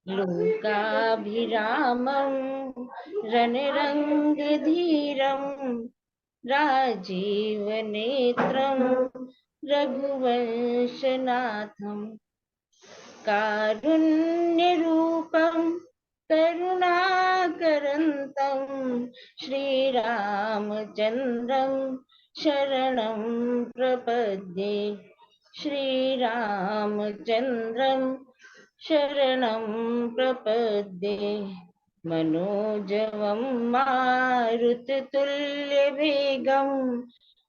लोकाभिरामं रणरङ्गधीरं राजीवनेत्रं रघुवंशनाथं कारुण्यरूपं करुणाकरन्तं श्रीरामचन्द्रं शरणं प्रपद्ये श्रीरामचन्द्रं शरणं प्रपद्ये मनोजवं मारुततुल्यवेगं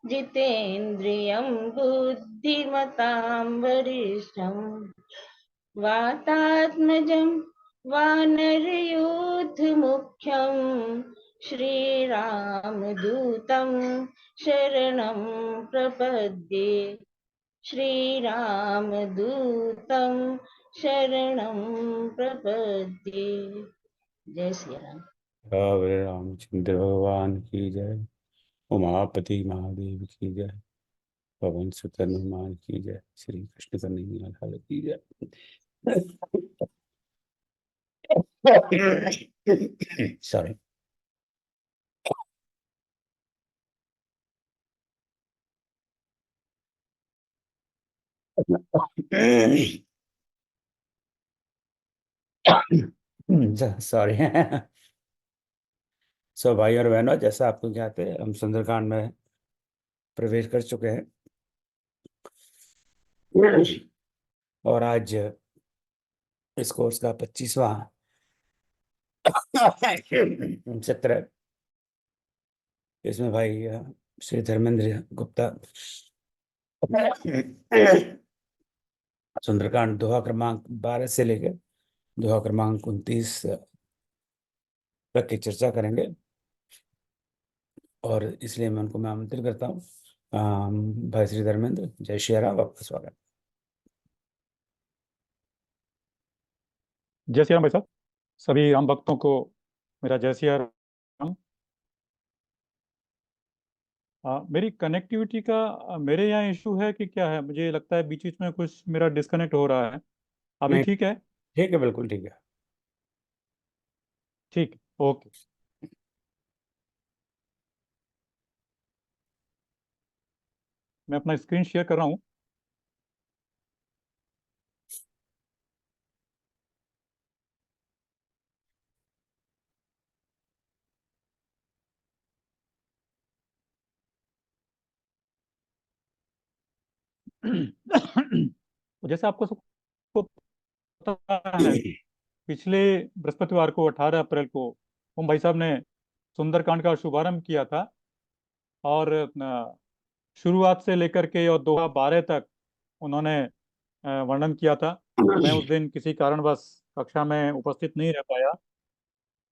जितेन्द्रियं बुद्धिमतां वरिष्ठं वातात्मजं वानरयूथमुख्यं श्रीरामदूतं शरणं प्रपद्ये श्रीरामदूतं शरणं प्रपद्ये। जय श्री राम। रावण रामचंद्र भगवान की जय। उमापति महादेव की जय। पवन सुत हनुमान की जय। श्री कृष्ण कन्हैया लाल की जय। सॉरी। सॉरी। सो भाई और बहनों, जैसा आपको ज्ञात है, हम सुंदरकांड में प्रवेश कर चुके हैं और आज इस कोर्स का 25वां सत्र है। इसमें भाई श्री धर्मेंद्र गुप्ता सुंदरकांड दोहा क्रमांक 12 से लेकर दोहा क्रमांक 29 तक की चर्चा करेंगे और इसलिए मैं उनको आमंत्रित करता हूँ। भाई श्री धर्मेंद्र, जय श्री राम, आपका स्वागत। जय श्री राम भाई साहब। सभी राम भक्तों को मेरा जय श्री राम। मेरी कनेक्टिविटी का मेरे यहाँ इशू है कि क्या है? मुझे लगता है बीच बीच में कुछ मेरा डिस्कनेक्ट हो रहा है। अभी नहीं, ठीक है? ठीक है, बिल्कुल ठीक है। ठीक, ओके। मैं अपना स्क्रीन शेयर कर रहा हूँ। तो जैसे आपको सबको पता है, पिछले बृहस्पतिवार को 18 अप्रैल को ओम भाई साहब ने सुंदरकांड का शुभारंभ किया था और शुरुआत से लेकर के और दोहा 12 तक उन्होंने वर्णन किया था। मैं उस दिन किसी कारणवश कक्षा में उपस्थित नहीं रह पाया।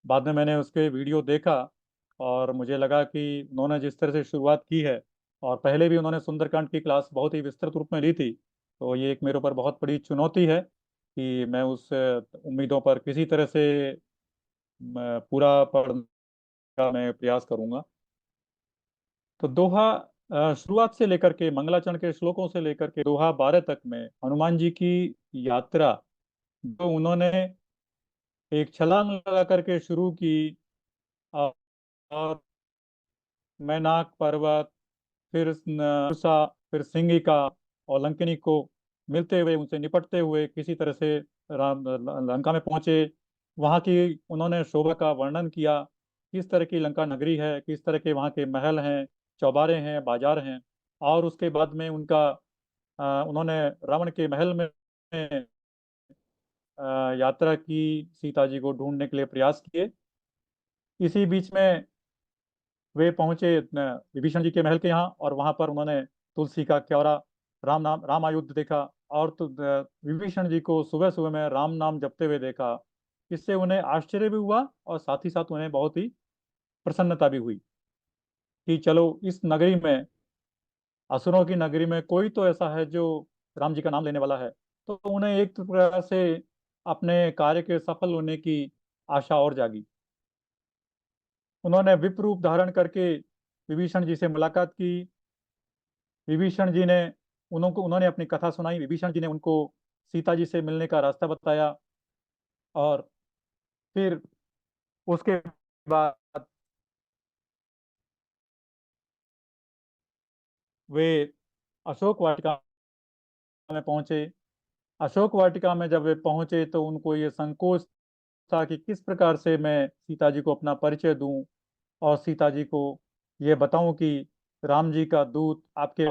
बाद में मैंने उसके वीडियो देखा और मुझे लगा कि उन्होंने जिस तरह से शुरुआत की है और पहले भी उन्होंने सुंदरकांड की क्लास बहुत ही विस्तृत रूप में ली थी, तो ये एक मेरे ऊपर बहुत बड़ी चुनौती है कि मैं उस उम्मीदों पर किसी तरह से पूरा पढ़ने का मैं प्रयास करूंगा। तो दोहा शुरुआत से लेकर के मंगलाचरण के श्लोकों से लेकर के दोहा 12 तक में हनुमान जी की यात्रा जो उन्होंने एक छलांग लगा करके शुरू की और और मैनाक पर्वत, फिर उषा, फिर सिंगिका और लंकिनी को मिलते हुए उनसे निपटते हुए किसी तरह से राम लंका में पहुंचे। वहां की उन्होंने शोभा का वर्णन किया, किस तरह की लंका नगरी है, किस तरह के वहाँ के महल हैं, चौबारे हैं, बाजार हैं। और उसके बाद में उनका उन्होंने रावण के महल में यात्रा की, सीता जी को ढूंढने के लिए प्रयास किए। इसी बीच में वे पहुंचे विभीषण जी के महल के यहाँ और वहां पर उन्होंने तुलसी का क्यारा, राम आयुध देखा और तो विभीषण जी को सुबह सुबह में राम नाम जपते हुए देखा। इससे उन्हें आश्चर्य भी हुआ और साथ ही साथ उन्हें बहुत ही प्रसन्नता भी हुई कि चलो इस नगरी में, असुरों की नगरी में कोई तो ऐसा है जो राम जी का नाम लेने वाला है। तो उन्हें एक प्रकार से अपने कार्य के सफल होने की आशा और जागी। उन्होंने विप्र रूप धारण करके विभीषण जी से मुलाकात की। विभीषण जी ने उन्होंने अपनी कथा सुनाई। विभीषण जी ने उनको सीता जी से मिलने का रास्ता बताया। और फिर उसके बाद वे अशोक वाटिका में पहुंचे। अशोक वाटिका में जब वे पहुंचे तो उनको ये संकोच था कि किस प्रकार से मैं सीता जी को अपना परिचय दूं और सीता जी को ये बताऊं कि राम जी का दूत आपके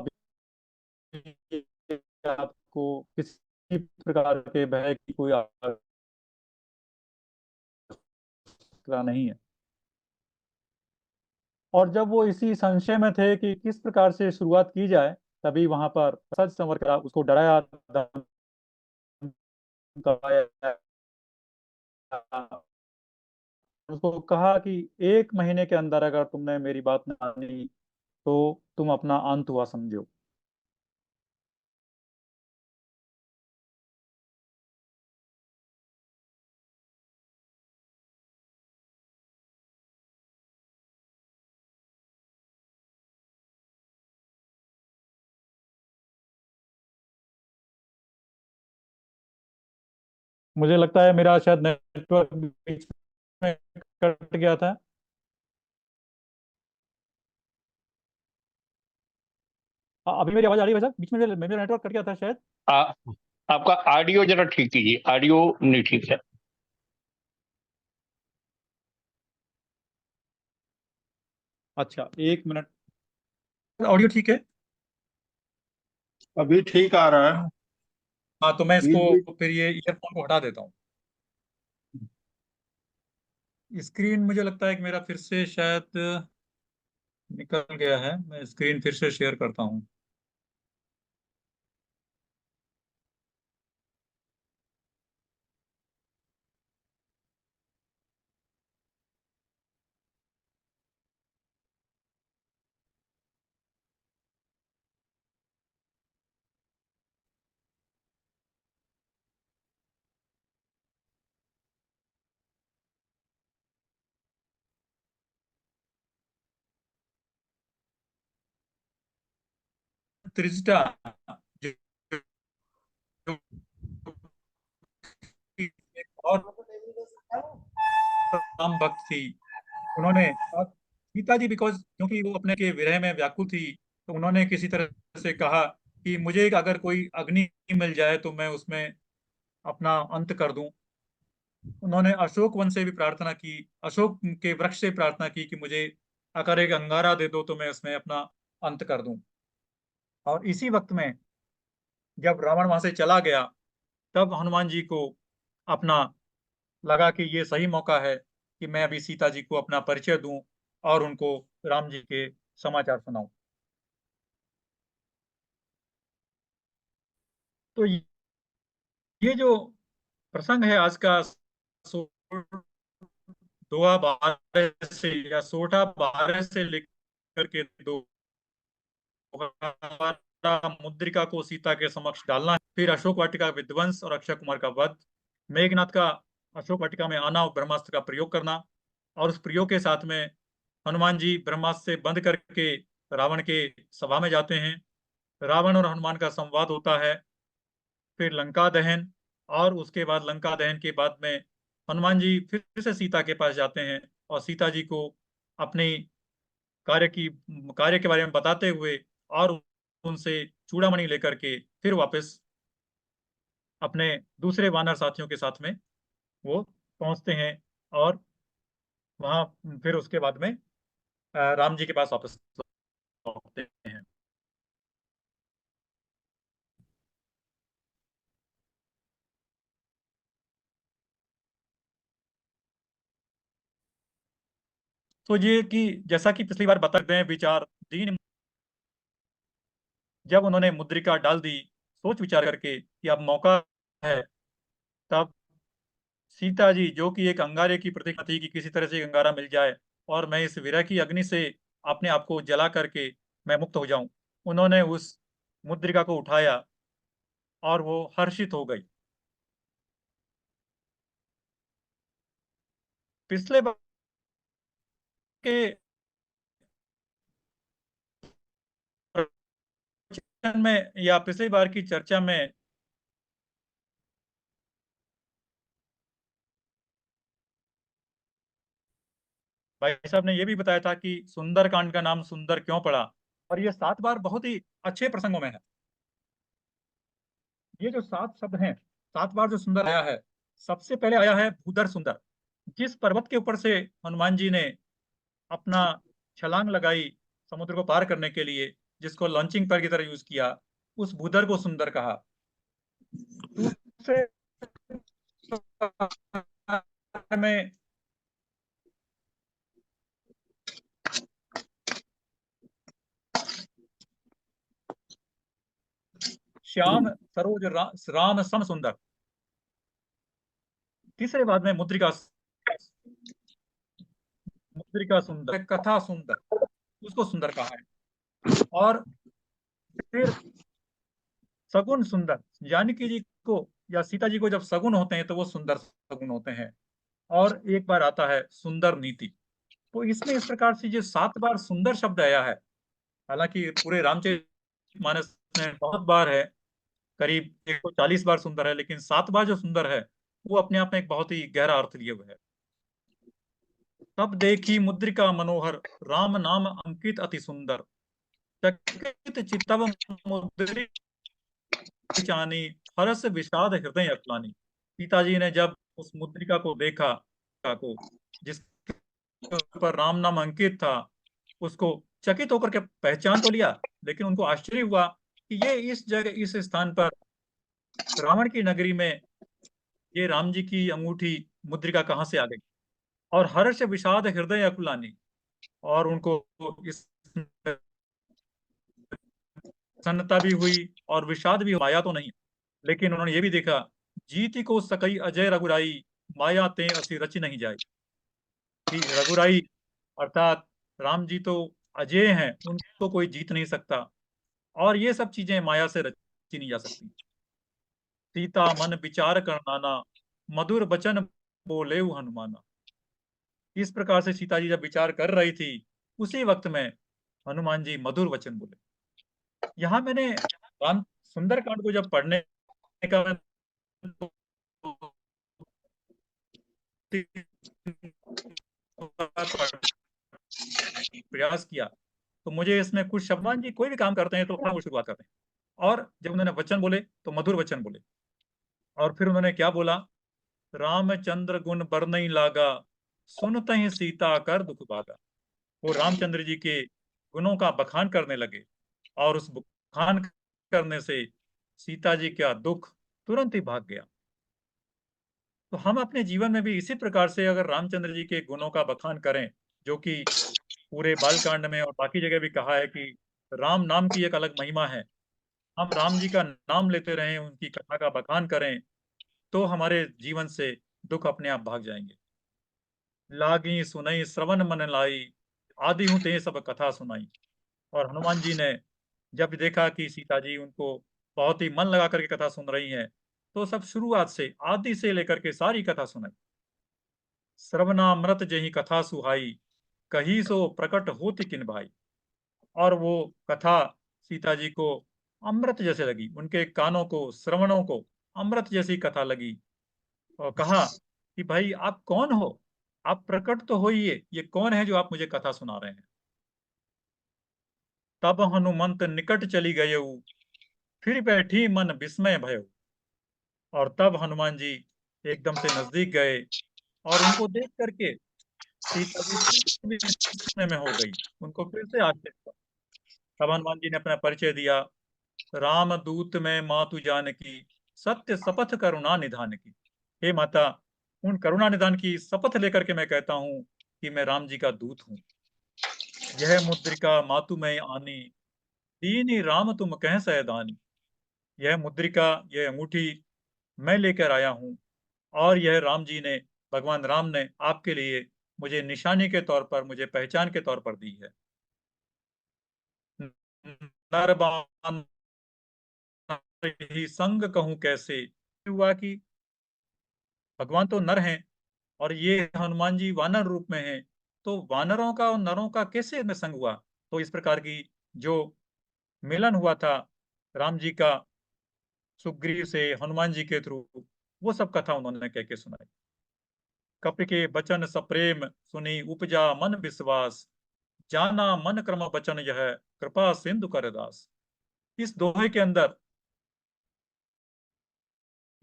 आपको किसी प्रकार के भय की कोई आवश्यकता नहीं है। और जब वो इसी संशय में थे कि किस प्रकार से शुरुआत की जाए, तभी वहां पर सच संवर करा, उसको डराया, धमकाया, उसको कहा कि 1 महीने के अंदर अगर तुमने मेरी बात न मानी तो तुम अपना अंत हुआ समझो। मुझे लगता है मेरा शायद नेटवर्क बीच में कट गया था। अभी मेरी आवाज आ रही है भाई साहब? बीच में मेरा नेटवर्क कट गया था शायद। आ, आपका ऑडियो जरा ठीक कीजिए, ऑडियो नहीं ठीक है। अच्छा, 1 मिनट। ऑडियो ठीक है? अभी ठीक आ रहा है। हाँ, तो मैं बीच बीच इसको फिर ये ईयरफोन को हटा देता हूँ। स्क्रीन मुझे लगता है कि मेरा फिर से शायद निकल गया है। मैं स्क्रीन फिर से शेयर करता हूँ। त्रिजटा जो जो कि एक और राम भक्त थी, उन्होंने सीता जी, बिकॉज क्योंकि वो अपने के विरह में व्याकुल थी, तो उन्होंने किसी तरह से कहा कि मुझे अगर कोई अग्नि मिल जाए तो मैं उसमें अपना अंत कर दूं। उन्होंने अशोक वन से भी प्रार्थना की, अशोक के वृक्ष से प्रार्थना की कि मुझे अगर एक अंगारा दे दो तो मैं उसमें अपना अंत कर दूं। और इसी वक्त में जब रावण वहां से चला गया, तब हनुमान जी को अपना लगा कि ये सही मौका है कि मैं अभी सीता जी को अपना परिचय दूं और उनको राम जी के समाचार सुनाऊं। तो ये जो प्रसंग है आज का, दोहा 12 से या सोठा 12 से लेकर के दो मुद्रिका को सीता के समक्ष डालना, फिर अशोक वाटिका का विध्वंस और अक्षय कुमार का वध, मेघनाथ का अशोक वाटिका में आना और ब्रह्मास्त्र का प्रयोग करना, और उस प्रयोग के साथ में हनुमान जी ब्रह्मास्त्र से बंद करके रावण के सभा में जाते हैं। रावण और हनुमान का संवाद होता है। फिर लंका दहन, और उसके बाद लंका दहन के बाद में हनुमान जी फिर से सीता के पास जाते हैं और सीता जी को अपनी कार्य की कार्य के बारे में बताते हुए और उनसे चूड़ामणि लेकर के फिर वापस अपने दूसरे वानर साथियों के साथ में वो पहुंचते हैं, और वहां फिर उसके बाद में राम जी के पास वापस लौटते हैं। तो ये कि जैसा कि पिछली बार बता गए विचार दीन, जब उन्होंने मुद्रिका डाल दी सोच विचार करके कि अब मौका है, तब सीता जी, जो कि एक अंगारे की प्रतीक्षा थी कि किसी तरह से एक अंगारा मिल जाए और मैं इस विरह की अग्नि से अपने आप को जला करके मैं मुक्त हो जाऊं, उन्होंने उस मुद्रिका को उठाया और वो हर्षित हो गई। पिछले बार के प्रवचन में या पिछली बार की चर्चा में भाई साहब ने ये भी बताया था कि सुंदर कांड का नाम सुंदर क्यों पड़ा, और ये 7 बार बहुत ही अच्छे प्रसंगों में है। ये जो 7 शब्द हैं, 7 बार जो सुंदर आया है, सबसे पहले आया है भूधर सुंदर। जिस पर्वत के ऊपर से हनुमान जी ने अपना छलांग लगाई समुद्र को पार करने के लिए, जिसको लॉन्चिंग पैड की तरह यूज किया, उस भूधर को सुंदर कहा। दूसरे में श्याम सरोज राम सम सुंदर। तीसरे बाद में मुद्रिका मुद्रिका सुंदर, कथा सुंदर, उसको सुंदर कहा है। और फिर सगुन सुंदर, जानकी जी को या सीता जी को जब सगुन होते हैं तो वो सुंदर सगुन होते हैं। और एक बार आता है सुंदर नीति। तो इसमें इस प्रकार से जो 7 बार सुंदर शब्द आया है, हालांकि पूरे रामचरितमानस में बहुत बार है, करीब 140 बार सुंदर है, लेकिन 7 बार जो सुंदर है वो अपने आप में एक बहुत ही गहरा अर्थ लिए हुए है। तब देखी मुद्रिका मनोहर, राम नाम अंकित अति सुंदर, चकित चित्तव मुद्रिक चानी, हरस विषाद हृदय अकुलानी। सीता जी ने जब उस मुद्रिका को देखा, को जिसके ऊपर राम नाम अंकित था, उसको चकित होकर के पहचान तो लिया, लेकिन उनको आश्चर्य हुआ कि ये इस जगह, इस स्थान पर, रावण की नगरी में, ये राम जी की अंगूठी मुद्रिका कहाँ से आ गई। और हर्ष विषाद हृदय अकुलानी, और उनको इस प्रसन्नता भी हुई और विषाद भी, माया तो नहीं, लेकिन उन्होंने ये भी देखा, जीती को सकई अजय रघुराई, माया ते असी रच नहीं जाए। कि रघुराई अर्थात राम जी तो अजय हैं, उनको कोई जीत नहीं सकता, और ये सब चीजें माया से रची नहीं जा सकती। सीता मन विचार कर नाना, मधुर बचन बोले हनुमाना। इस प्रकार से सीता जी जब विचार कर रही थी, उसी वक्त में हनुमान जी मधुर वचन बोले। यहाँ मैंने राम सुंदरकांड को जब पढ़ने का प्रयास किया, तो मुझे इसमें कुछ शब्द, हनुमान जी कोई भी काम करते हैं तो वो शुरुआत करते हैं, और जब उन्होंने वचन बोले तो मधुर वचन बोले। और फिर उन्होंने क्या बोला, रामचंद्र गुण बरनई लागा, सुनते ही सीता कर दुख भागा। वो रामचंद्र जी के गुणों का बखान करने लगे, और उस बखान करने से सीता जी का दुख तुरंत ही भाग गया। तो हम अपने जीवन में भी इसी प्रकार से अगर रामचंद्र जी के गुणों का बखान करें, जो कि पूरे बालकांड में और बाकी जगह भी कहा है कि राम नाम की एक अलग महिमा है, हम राम जी का नाम लेते रहें, उनकी कथा का बखान करें, तो हमारे जीवन से दुख अपने आप भाग जाएंगे। लागी सुनई श्रवण मन लाई, आदि हूं ते सब कथा सुनाई। और हनुमान जी ने जब देखा कि सीता जी उनको बहुत ही मन लगा करके कथा सुन रही हैं, तो सब शुरुआत से आदि से लेकर के सारी कथा सुनाई। श्रवणामृत जही कथा सुहाई, कही सो प्रकट होति किन भाई। और वो कथा सीता जी को अमृत जैसे लगी, उनके कानों को, श्रवणों को अमृत जैसी कथा लगी। और कहा कि भाई आप कौन हो, आप प्रकट तो होइए, ये कौन है जो आप मुझे कथा सुना रहे हैं। तब हनुमंत निकट चली गये, फिर बैठी मन विस्मय भयो। और तब हनुमान जी एकदम से नजदीक गए, और उनको देख करके सीता जी फिर से विस्मय में हो गई, उनको फिर से आश्चर्य हुआ। तब हनुमान जी ने अपना परिचय दिया, राम दूत में मातु जानकी, सत्य शपथ करुणा निधान की। हे माता, उन करुणा निधान की शपथ लेकर के मैं कहता हूँ कि मैं राम जी का दूत हूँ। यह मुद्रिका मातु में आनी, दीनी राम तुम कह सहदानी। यह मुद्रिका, यह अंगूठी मैं लेकर आया हूँ, और यह राम जी ने, भगवान राम ने आपके लिए मुझे निशानी के तौर पर, मुझे पहचान के तौर पर दी है। नरबान ही संग कहूं कैसे। हुआ कि भगवान तो नर हैं, और ये हनुमान जी वानर रूप में हैं, तो वानरों का और नरों का कैसे में संग हुआ। तो इस प्रकार की जो मिलन हुआ था राम जी का सुग्रीव से हनुमान जी के थ्रू, वो सब कथा उन्होंने कह के सुनाई। कपि के बचन सप्रेम सुनी उपजा मन विश्वास, जाना मन क्रम बचन यह कृपा सिंधु कर दास। इस दोहे के अंदर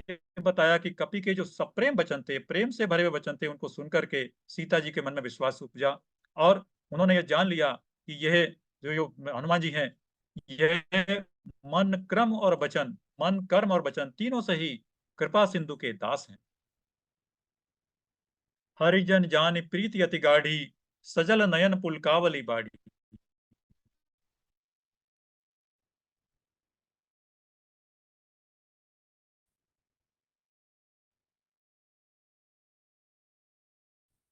ये बताया कि कपि के जो सप्रेम वचन थे, प्रेम से भरे हुए वचन थे, उनको सुनकर के सीता जी के मन में विश्वास उपजा और उन्होंने ये जान लिया कि यह जो हनुमान जी हैं, यह मन क्रम और वचन, मन कर्म और वचन तीनों से ही कृपा सिंधु के दास हैं। हरिजन जान प्रीति अति गाढ़ी, सजल नयन पुलकावली बाड़ी।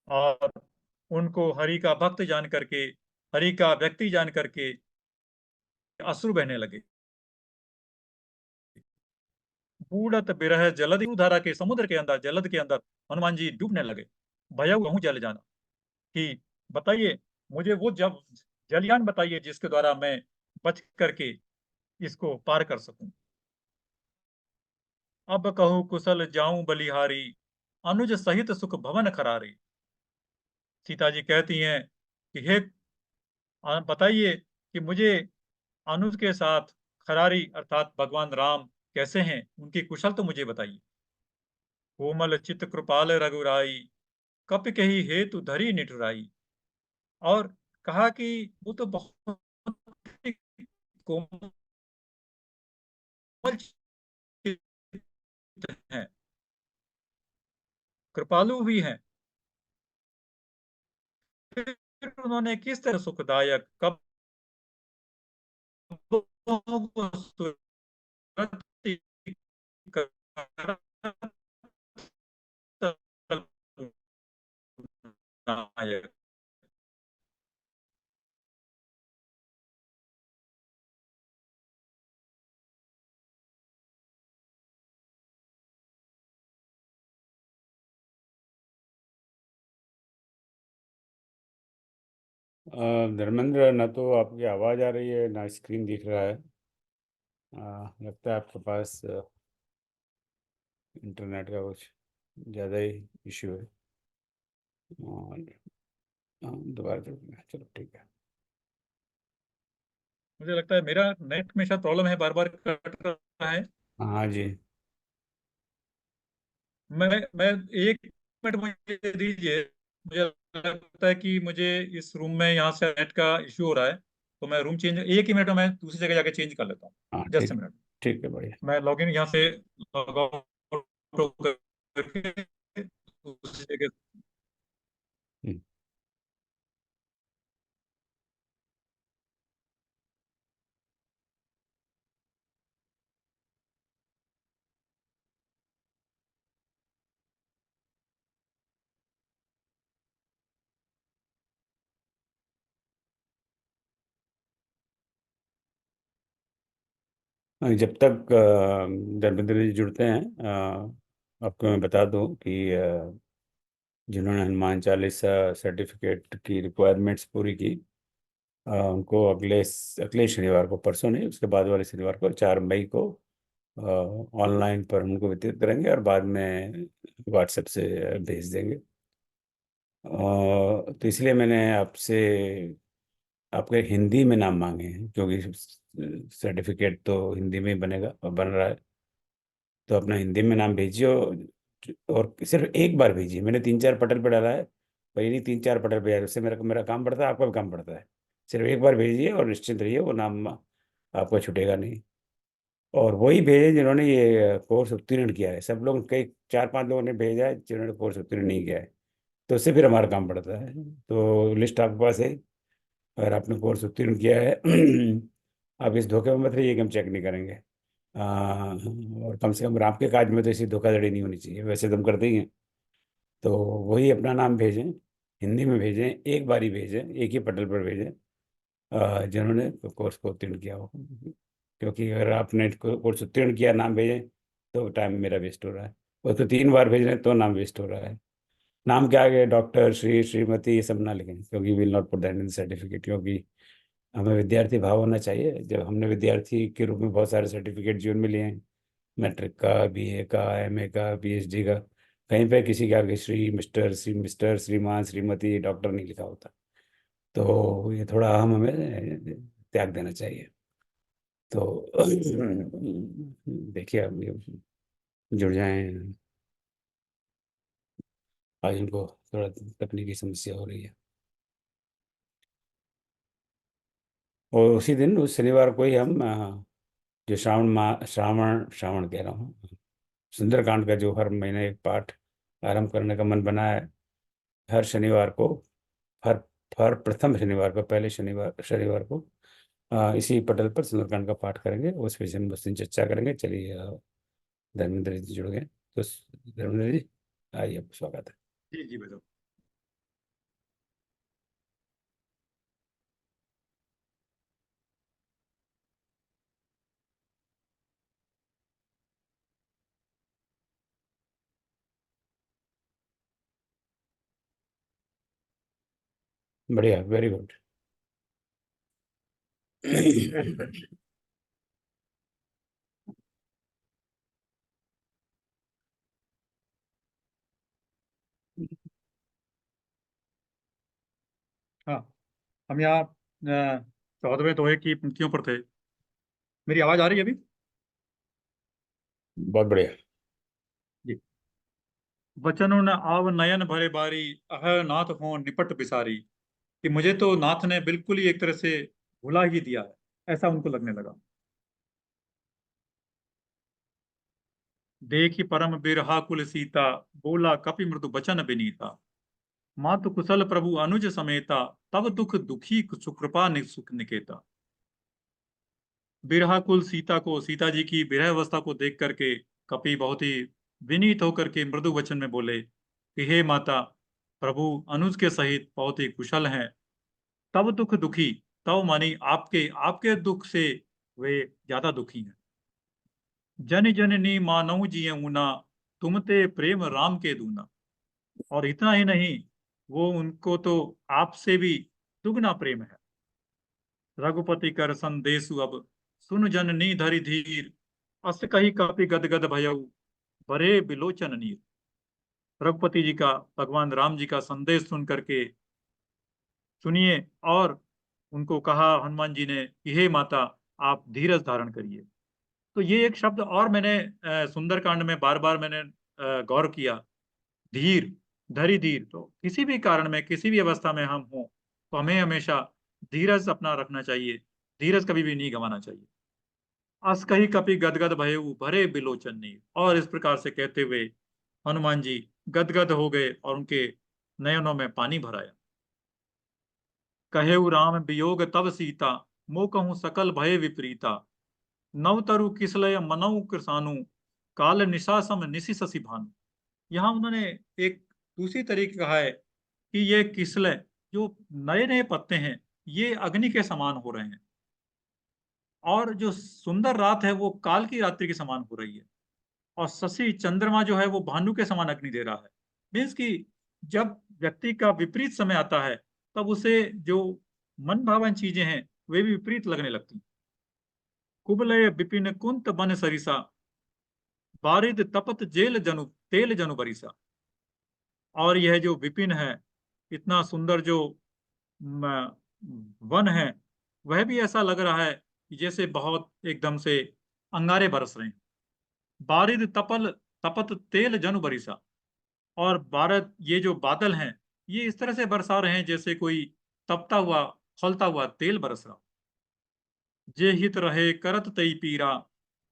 और उनको हरि का भक्त जान करके, हरि का व्यक्ति जान करके अश्रु बहने लगे। बूढ़त बिरह जलद धारा के समुद्र के अंदर, जलद के अंदर हनुमान जी डूबने लगे। भयउ कहूं जल जाना, कि बताइए मुझे वो जब जलयान बताइए जिसके द्वारा मैं बच करके इसको पार कर सकूं। अब कहूं कुशल जाऊं बलिहारी, अनुज सहित सुख भवन खरारी। सीता जी कहती हैं कि हे बताइए कि मुझे अनुज के साथ खरारी अर्थात भगवान राम कैसे हैं, उनकी कुशल तो मुझे बताइए। कोमल चित कृपाल रघुराई, कपि कही हेतु धरी निठुराई। और कहा कि वो तो बहुत ही कोमल चित्त हैं, कृपालु भी हैं। फिर उन्होंने किस तरह सुखदायक कब धर्मेंद्र, ना तो आपकी आवाज़ आ रही है ना स्क्रीन दिख रहा है। लगता है आपके पास इंटरनेट का कुछ ज़्यादा ही इश्यू है। और दोबारा चलो ठीक है। मुझे लगता है मेरा नेट में शायद प्रॉब्लम है, बार बार कट रहा है। हाँ जी। मैं एक मिनट मुझे दीजिए। मुझे लगता है कि मुझे इस रूम में यहाँ से नेट का इश्यू हो रहा है, तो मैं रूम चेंज, एक ही मिनट में मैं दूसरी जगह जाके चेंज कर लेता हूँ। हाँ जस्ट ठीक, ए मिनट। ठीक है, बढ़िया। मैं लॉगिन यहाँ से लॉग आउट करके दूसरी जगह। हम्म। जब तक धर्मेंद्र जी जुड़ते हैं, आपको मैं बता दूं कि जिन्होंने हनुमान चालीसा सर्टिफिकेट की रिक्वायरमेंट्स पूरी की, उनको अगले शनिवार को, परसों नहीं उसके बाद वाले शनिवार को 4 मई को ऑनलाइन पर उनको वितरित करेंगे और बाद में व्हाट्सएप से भेज देंगे। तो इसलिए मैंने आपसे आपके हिंदी में नाम मांगे हैं, क्योंकि सर्टिफिकेट तो हिंदी में ही बनेगा और बन रहा है। तो अपना हिंदी में नाम भेजिए और सिर्फ एक बार भेजिए। मैंने 3-4 पटल पे डाला है, पर ये नहीं 3-4 पटल पे, उससे मेरा मेरा काम बढ़ता है, आपका भी काम बढ़ता है। सिर्फ एक बार भेजिए और निश्चिंत रहिए, वो नाम आपका छूटेगा नहीं। और वही भेजें जिन्होंने ये कोर्स उत्तीर्ण किया है। सब लोग, कई 4-5 लोगों ने भेजा है जिन्होंने कोर्स उत्तीर्ण नहीं किया है, तो उससे फिर हमारा काम बढ़ता है। तो लिस्ट आपके पास है, अगर आपने कोर्स उत्तीर्ण किया है आप इस धोखे में मत रहिए कि हम चेक नहीं करेंगे। और कम से कम आपके काज में तो ऐसी धोखाधड़ी नहीं होनी चाहिए, वैसे तो हम करते ही हैं। तो वही अपना नाम भेजें, हिंदी में भेजें, एक बार ही भेजें, एक ही पटल पर भेजें जिन्होंने कोर्स को उत्तीर्ण किया हो। क्योंकि अगर आपने कोर्स उत्तीर्ण किया नाम भेजें तो टाइम मेरा वेस्ट हो रहा है, वो तो 3 बार भेज रहे हैं तो नाम वेस्ट हो रहा है। नाम के आगे डॉक्टर, श्री, श्रीमती ये सब ना लिखें, क्योंकि will not put that in certificate. क्योंकि हमें विद्यार्थी भाव होना चाहिए। जब हमने विद्यार्थी के रूप में बहुत सारे सर्टिफिकेट जीवन में लिए हैं, मैट्रिक का, बीए का, एमए का, पीएचडी का, कहीं पे किसी के आगे मिस्टर श्रीमान श्रीमती डॉक्टर नहीं लिखा होता। तो ये थोड़ा हमें त्याग देना चाहिए। तो देखिए अब ये जुड़ जाएं। आज इनको थोड़ा तकनीकी समस्या हो रही है। और उसी दिन उस शनिवार को ही हम जो श्रावण कह रहा हूँ, सुंदरकांड का जो हर महीने एक पाठ आरंभ करने का मन बना है, हर शनिवार को, हर हर प्रथम शनिवार को, पहले शनिवार को इसी पटल पर सुंदरकांड का पाठ करेंगे। उस विषय में बस दिन चर्चा करेंगे। चलिए धर्मेंद्र जी जुड़ गए, तो धर्मेंद्र जी आइए, आपका स्वागत है। जी जी भाई साहब। बढ़िया, वेरी गुड। हाँ, हम यहाँ 14वें दोहे की पंक्तियों पर थे। मेरी आवाज आ रही है अभी? बहुत बढ़िया। जी। वचन उन आव नयन भरे बारी, अह नाथ हो निपट बिसारी। कि मुझे तो नाथ ने बिल्कुल ही एक तरह से भुला ही दिया है, ऐसा उनको लगने लगा। देखी परम बिरहा कुल सीता, बोला कपि मृदु बचन बिनीता। मातु कुशल प्रभु अनुज समेता, तब दुख दुखी सुकृपा सुख निकेता। बिरहा कुल सीता को, सीता जी की विरह अवस्था को देख करके कपि बहुत ही विनीत होकर के मृदु वचन में बोले कि हे माता, प्रभु अनुज के सहित बहुत ही कुशल हैं। तब दुख दुखी, तब मानी आपके आपके दुख से वे ज्यादा दुखी हैं। जन जननी मानऊ जिय ऊना, तुमते प्रेम राम के दूना। और इतना ही नहीं, वो उनको तो आपसे भी दुगना प्रेम है। रघुपति कर संदेशु अब, सुन जननी धरि धीर। अस कही कपि गदगद भयउ, बरे बिलोचन नीर। रघुपति जी का, भगवान राम जी का संदेश सुन करके सुनिए, और उनको कहा हनुमान जी ने कि हे माता, आप धीरज धारण करिए। तो ये एक शब्द और मैंने सुंदरकांड में बार बार मैंने गौर किया, धीर, धरि धीर। तो किसी भी कारण में, किसी भी अवस्था में हम हों, तो हमें हमेशा धीरज अपना रखना चाहिए, धीरज कभी भी नहीं गंवाना चाहिए। अस कही कपि गदगद भयउ, भरे बिलोचन नीर। और इस प्रकार से कहते हुए हनुमान जी गदगद हो गए और उनके नयनों में पानी भर आया। कहेउ राम वियोग तब सीता, मो कहूँ सकल भय विपरीता। नव तरु किसलय मनऊ कृसानु, काल निशा सम निशि शशि भानु। यहाँ उन्होंने एक दूसरी तरीके कहा है कि ये किसलय, जो नए नए पत्ते हैं, ये अग्नि के समान हो रहे हैं, और जो सुंदर रात है वो काल की रात्रि के समान हो रही है, और शशि चंद्रमा जो है वो भानु के समान अग्नि दे रहा है। मीन्स कि जब व्यक्ति का विपरीत समय आता है, तब उसे जो मन भावन चीजें हैं वे भी विपरीत लगने लगती हैं। कुबलय विपिन कुंत बन सरिसा, बारिद तपत जेल जनु तेल जनु बरिसा। और यह जो विपिन है, इतना सुंदर जो वन है, वह भी ऐसा लग रहा है कि जैसे बहुत एकदम से अंगारे बरस रहे हैं। बारिद तपल तपत तेल जनु बरिसा। और बारद, ये जो बादल हैं, ये इस तरह से बरसा रहे हैं जैसे कोई तपता हुआ, खौलता हुआ तेल बरस रहा। जे हित रहे करत तई पीरा,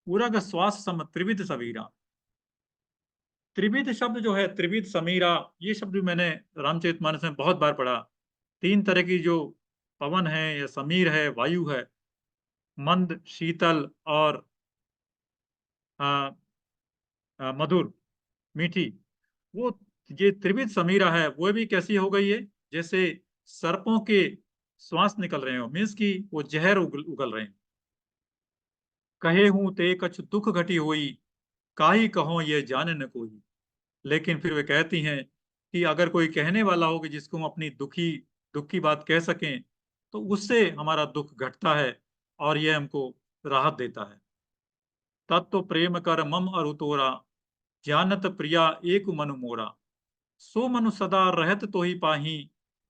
उरग श्वास सम त्रिविध सवीरा। त्रिविध शब्द जो है, त्रिविध समीरा, ये शब्द भी मैंने रामचरितमानस में बहुत बार पढ़ा। तीन तरह की जो पवन है या समीर है, वायु है, मंद, शीतल और मधुर, मीठी, वो ये त्रिविध समीरा है, वो भी कैसी हो गई है, जैसे सर्पों के श्वास निकल रहे हो, मीन्स कि वो जहर उगल रहे हैं। कहे हूं ते कछ दुख घटी हुई, काई कहो ये जाने न कोई। लेकिन फिर वे कहती हैं कि अगर कोई कहने वाला हो कि जिसको हम अपनी दुख की बात कह सकें, तो उससे हमारा दुख घटता है और यह हमको राहत देता है। तत्व प्रेम कर मम अरु तोरा, जानत प्रिया एक मनु मोरा, सो मनु सदा रहत तो ही पाही,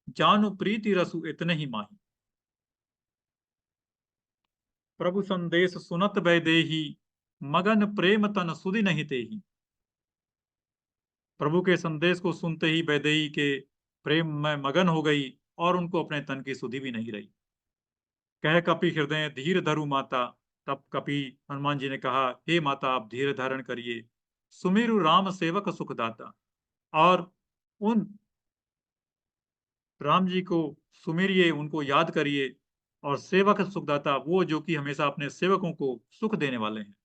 जानु प्रीति रसु इतने ही माही। प्रभु संदेश सुनत वैदेही, मगन प्रेम तन सुधि नहीं तेही। प्रभु के संदेश को सुनते ही वैदेही के प्रेम में मगन हो गई और उनको अपने तन की सुधि भी नहीं रही। कह कपि हृदय धीर धरु माता, तब कपि हनुमान जी ने कहा, हे माता आप धीर धारण करिए, सुमेरु राम सेवक सुखदाता। और उन राम जी को सुमिरिए, उनको याद करिए, और सेवक सुखदाता वो जो कि हमेशा अपने सेवकों को सुख देने वाले हैं।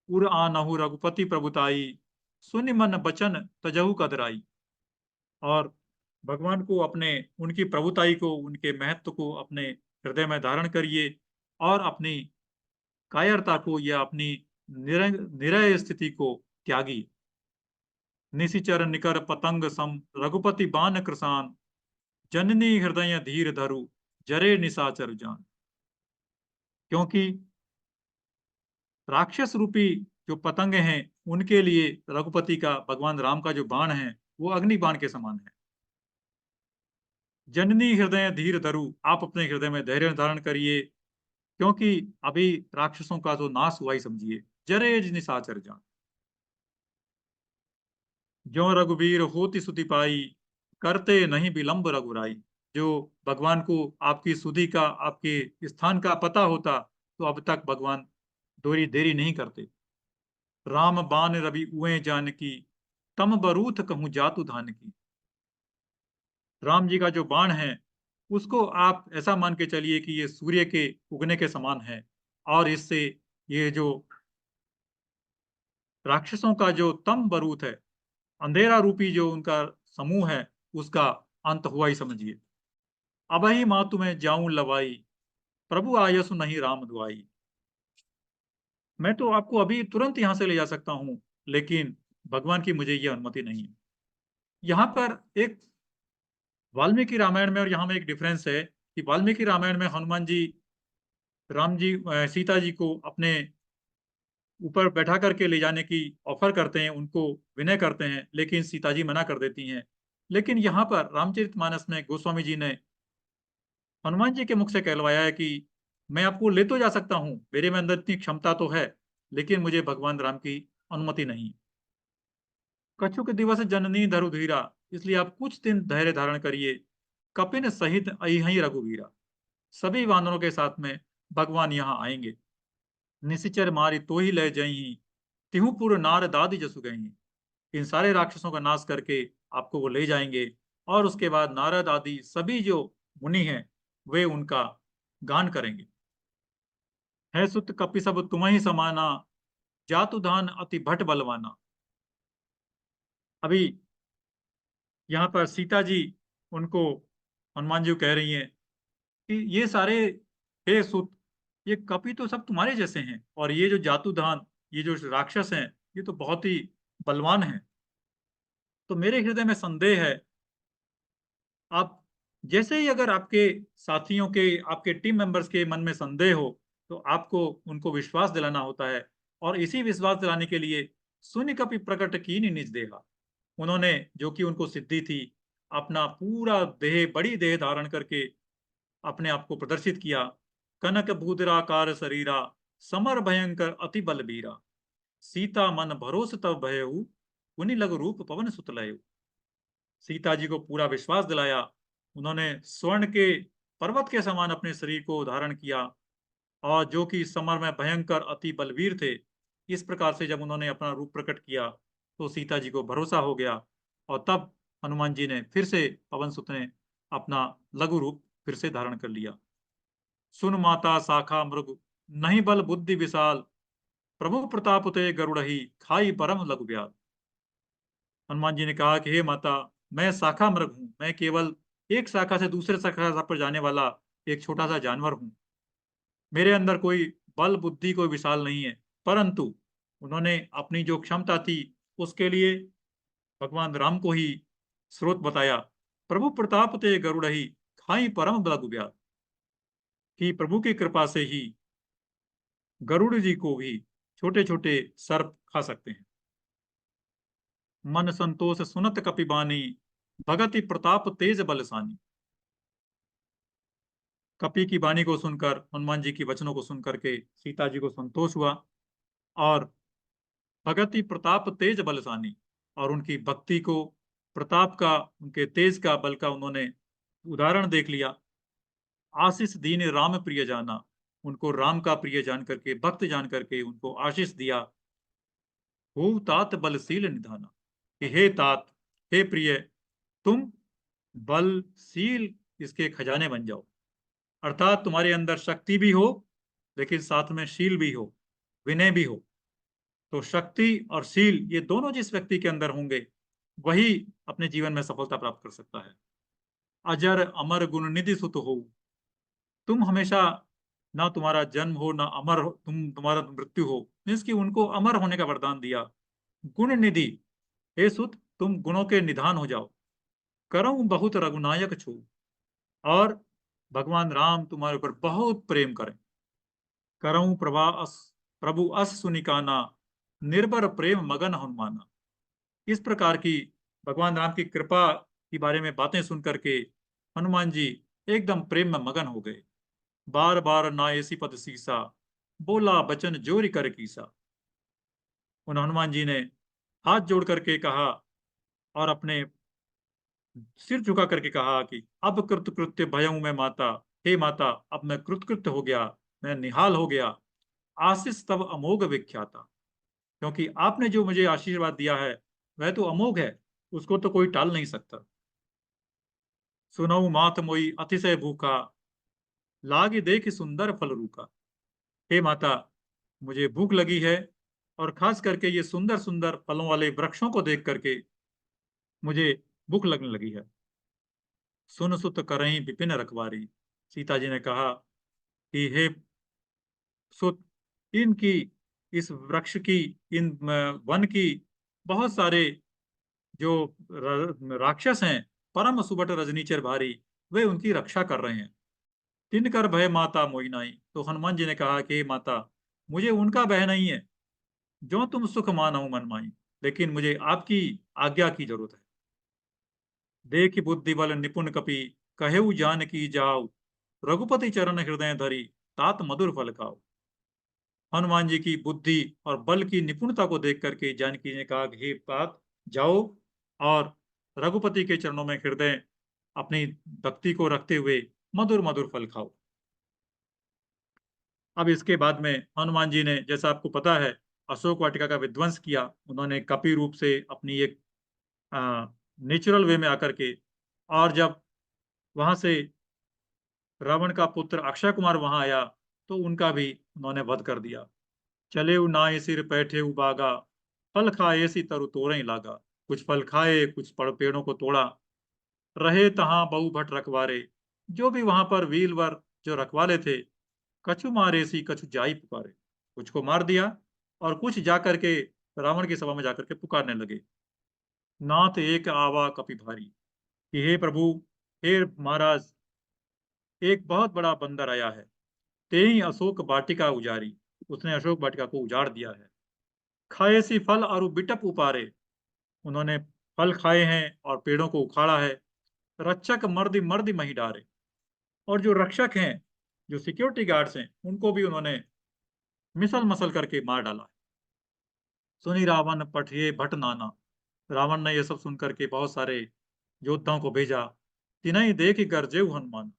उर आनहु रघुपति प्रभुताई, सुनि मन बचन तजहु कदराई। और भगवान को अपने, उनकी प्रभुताई को, उनके महत्व को अपने हृदय में धारण करिए और अपनी कायरता को या अपनी निरय स्थिति को त्यागी। निशिचर निकर पतंग सम, रघुपति बान कृसान, जननी हृदय धीर धरु, जरे निशाचर जान। क्योंकि राक्षस रूपी जो पतंगे हैं उनके लिए रघुपति का, भगवान राम का जो बाण है वो अग्नि बाण के समान है। जननी हृदय धीर धरु, आप अपने हृदय में धैर्य धारण करिए, क्योंकि अभी राक्षसों का तो नाश हुआ ही समझिए। जरे निशाचर जान। जो रघुवीर होति सुति पाई, करते नहीं विलंब रघुराई। जो भगवान को आपकी सुधि का, आपके स्थान का पता होता तो अब तक भगवान देरी नहीं करते। राम बान रवि उए जानकी, तम बरूथ कहूं जातु धान की। राम जी का जो बाण है उसको आप ऐसा मान के चलिए कि ये सूर्य के उगने के समान है, और इससे ये जो राक्षसों का जो तम बरूथ है, अंधेरा रूपी जो उनका समूह है, उसका अंत हुआ ही समझिए। अब ही मातु में जाऊं लवाई, प्रभु आयसु नहीं राम दुआई। मैं तो आपको अभी तुरंत यहां से ले जा सकता हूं, लेकिन भगवान की मुझे यह अनुमति नहीं है। यहाँ पर एक वाल्मीकि रामायण में और यहाँ में एक डिफरेंस है कि वाल्मीकि रामायण में हनुमान जी राम जी सीता जी को अपने ऊपर बैठा करके ले जाने की ऑफर करते हैं, उनको विनय करते हैं, लेकिन सीता जी मना कर देती हैं। लेकिन यहाँ पर रामचरितमानस में गोस्वामी जी ने हनुमान जी के मुख से कहलवाया है कि मैं आपको ले तो जा सकता हूँ, मेरे में अंदर इतनी क्षमता तो है, लेकिन मुझे भगवान राम की अनुमति नहीं। कछुक दिवस जननी धरु धीरा, इसलिए आप कुछ दिन धैर्य धारण करिए। कपिन सहित अहि रघुवीरा, सभी वानरों के साथ में भगवान यहाँ आएंगे। निशिचर मारी तो ही ले जही, तिहुपुर नार दादी जसु गई। इन सारे राक्षसों का नाश करके आपको वो ले जाएंगे, और उसके बाद नारद आदि सभी जो मुनि हैं वे उनका गान करेंगे। है सुत कपि सब तुम ही समाना, जातु धान अति भट बलवाना। अभी यहाँ पर सीता जी उनको, हनुमान जी को कह रही हैं कि ये सारे, हे सुत, ये कपि तो सब तुम्हारे जैसे हैं, और ये जो जातुधान, ये जो राक्षस हैं, ये तो बहुत ही बलवान हैं। तो मेरे हृदय में संदेह है। आप जैसे ही अगर आपके साथियों के, आपके टीम मेंबर्स के मन में संदेह हो, तो आपको उनको विश्वास दिलाना होता है, और इसी विश्वास दिलाने के लिए शून्य कपि प्रकट कीनी निज देहा। उन्होंने, जो कि उनको सिद्धि थी, अपना पूरा देह, बड़ी देह धारण करके अपने आप को प्रदर्शित किया। कनक भूदराकार शरीरा, समर भयंकर अति बलबीरा। सीता मन भरोस तब भयऊ, पुनि लघु रूप पवन सुतलयु। सीता जी को पूरा विश्वास दिलाया। उन्होंने स्वर्ण के पर्वत के समान अपने शरीर को धारण किया, और जो कि समर में भयंकर अति बलवीर थे। इस प्रकार से जब उन्होंने अपना रूप प्रकट किया तो सीता जी को भरोसा हो गया, और तब हनुमान जी ने फिर से, पवन सुत ने अपना लघु रूप फिर से धारण कर लिया। सुन माता शाखा मृग, नहीं बल बुद्धि विशाल, प्रभु प्रताप ते गरुड़ही, खाई परम लघु ब्याल। हनुमान जी ने कहा कि हे माता, मैं शाखा मृग हूं, मैं केवल एक शाखा से दूसरे शाखा पर जाने वाला एक छोटा सा जानवर हूं। मेरे अंदर कोई बल बुद्धि, कोई विशाल नहीं है, परंतु उन्होंने अपनी जो क्षमता थी उसके लिए भगवान राम को ही स्रोत बताया। प्रभु प्रताप ते गरुड़ही, खाई परम लघु ब्याल, कि प्रभु की कृपा से ही गरुड़ जी को भी छोटे छोटे सर्प खा सकते हैं। मन संतोष सुनत कपिबानी, भगति प्रताप तेज बलसानी। कपि की वाणी को सुनकर, हनुमान जी की वचनों को सुनकर के सीता जी को संतोष हुआ और भगति प्रताप तेज बलसानी, और उनकी भक्ति को, प्रताप का, उनके तेज का, बल का उन्होंने उदाहरण देख लिया। आशीष दीन राम प्रिय जाना, उनको राम का प्रिय जान करके, भक्त जान करके उनको आशीष दिया। हो तात बलशील निधाना, कि हे तात, हे प्रिय, तुम बलशील इसके खजाने बन जाओ। अर्थात तुम्हारे अंदर शक्ति भी हो, लेकिन साथ में शील भी हो, विनय भी हो। तो शक्ति और शील ये दोनों जिस व्यक्ति के अंदर होंगे, वही अपने जीवन में सफलता प्राप्त कर सकता है। अजर अमर गुण निधि सुत हो, तुम हमेशा, ना तुम्हारा जन्म हो ना अमर हो, तुम्हारा मृत्यु हो, मीन्स कि उनको अमर होने का वरदान दिया। गुण निधि, हे सुत, तुम गुणों के निधान हो जाओ। करऊं बहुत रघुनायक छू, और भगवान राम तुम्हारे ऊपर बहुत प्रेम करें। करऊं प्रभु अस सुनिकाना, निर्भर प्रेम मगन हनुमाना। इस प्रकार की भगवान राम की कृपा के बारे में बातें सुन करके हनुमान जी एकदम प्रेम में मगन हो गए। बार बार ना ऐसी पद सीसा, बोला बचन जोरी कर कीसा। उन हनुमान जी ने हाथ जोड़ करके कहा और अपने सिर झुका करके कहा कि अब कृत कृत्य भयऊ मैं माता, हे माता, अब मैं कृतकृत्य हो गया, मैं निहाल हो गया। आशीष तब अमोघ विख्याता, क्योंकि आपने जो मुझे आशीर्वाद दिया है वह तो अमोघ है, उसको तो कोई टाल नहीं सकता। सुनऊ मात मोई अतिशय भूखा, लागे देख सुंदर फल रूखा। हे माता, मुझे भूख लगी है, और खास करके ये सुंदर सुंदर फलों वाले वृक्षों को देख करके मुझे भूख लगने लगी है। सुन सुत करहीं विपिन रखवारी, सीता जी ने कहा कि हे सुत, इनकी, इस वृक्ष की, इन वन की बहुत सारे जो राक्षस हैं, परम सुबट रजनीचर भारी, वे उनकी रक्षा कर रहे हैं। तिन कर भय माता मोहिनाई, तो हनुमान जी ने कहा कि माता, मुझे उनका भय नहीं है, जो तुम सुख मानो मन माई, लेकिन मुझे आपकी आज्ञा की जरूरत है। देख बुद्धि बल निपुण कपि, कहेऊ जान की जाओ, रघुपति चरण हृदय धरी, तात मधुर फल खाओ। हनुमान जी की बुद्धि और बल की निपुणता को देख करके जानकी ने कहा कि हे तात, जाओ और रघुपति के चरणों में हृदय अपनी भक्ति को रखते हुए मधुर मधुर फल खाओ। अब इसके बाद में हनुमान जी ने, जैसा आपको पता है, अशोक वाटिका का विध्वंस किया। उन्होंने कपि रूप से अपनी एक नेचुरल वे में आकर के, और जब वहां से रावण का पुत्र अक्षय कुमार वहां आया तो उनका भी उन्होंने वध कर दिया। चले नाय सिर बैठे बागा, फल खाए सी तरु तोड़े लागा। कुछ फल खाए, कुछ पेड़ों को तोड़ा। रहे तहां बहु भट रखवारे, जो भी वहां पर वीरवर जो रखवाले थे, कछु मारे सी कछु जाई पुकारे, कुछ को मार दिया और कुछ जाकर के रावण की सभा में जाकर के पुकारने लगे। नाथ एक आवा कपि भारी, कि हे प्रभु, हे महाराज, एक बहुत बड़ा बंदर आया है, तेई अशोक वाटिका उजारी, उसने अशोक वाटिका को उजाड़ दिया है। खाए सी फल और बिटप उपारे, उन्होंने फल खाए हैं और पेड़ों को उखाड़ा है। रक्षक मर्दी मर्दी मही डारे, और जो रक्षक हैं, जो सिक्योरिटी गार्ड्स हैं, उनको भी उन्होंने मिसल मसल करके मार डाला है। सुनी रावण पठिए भट नाना, रावण ने यह सब सुन करके बहुत सारे योद्धाओं को भेजा। तिनहि देख गरजेऊ हनुमान,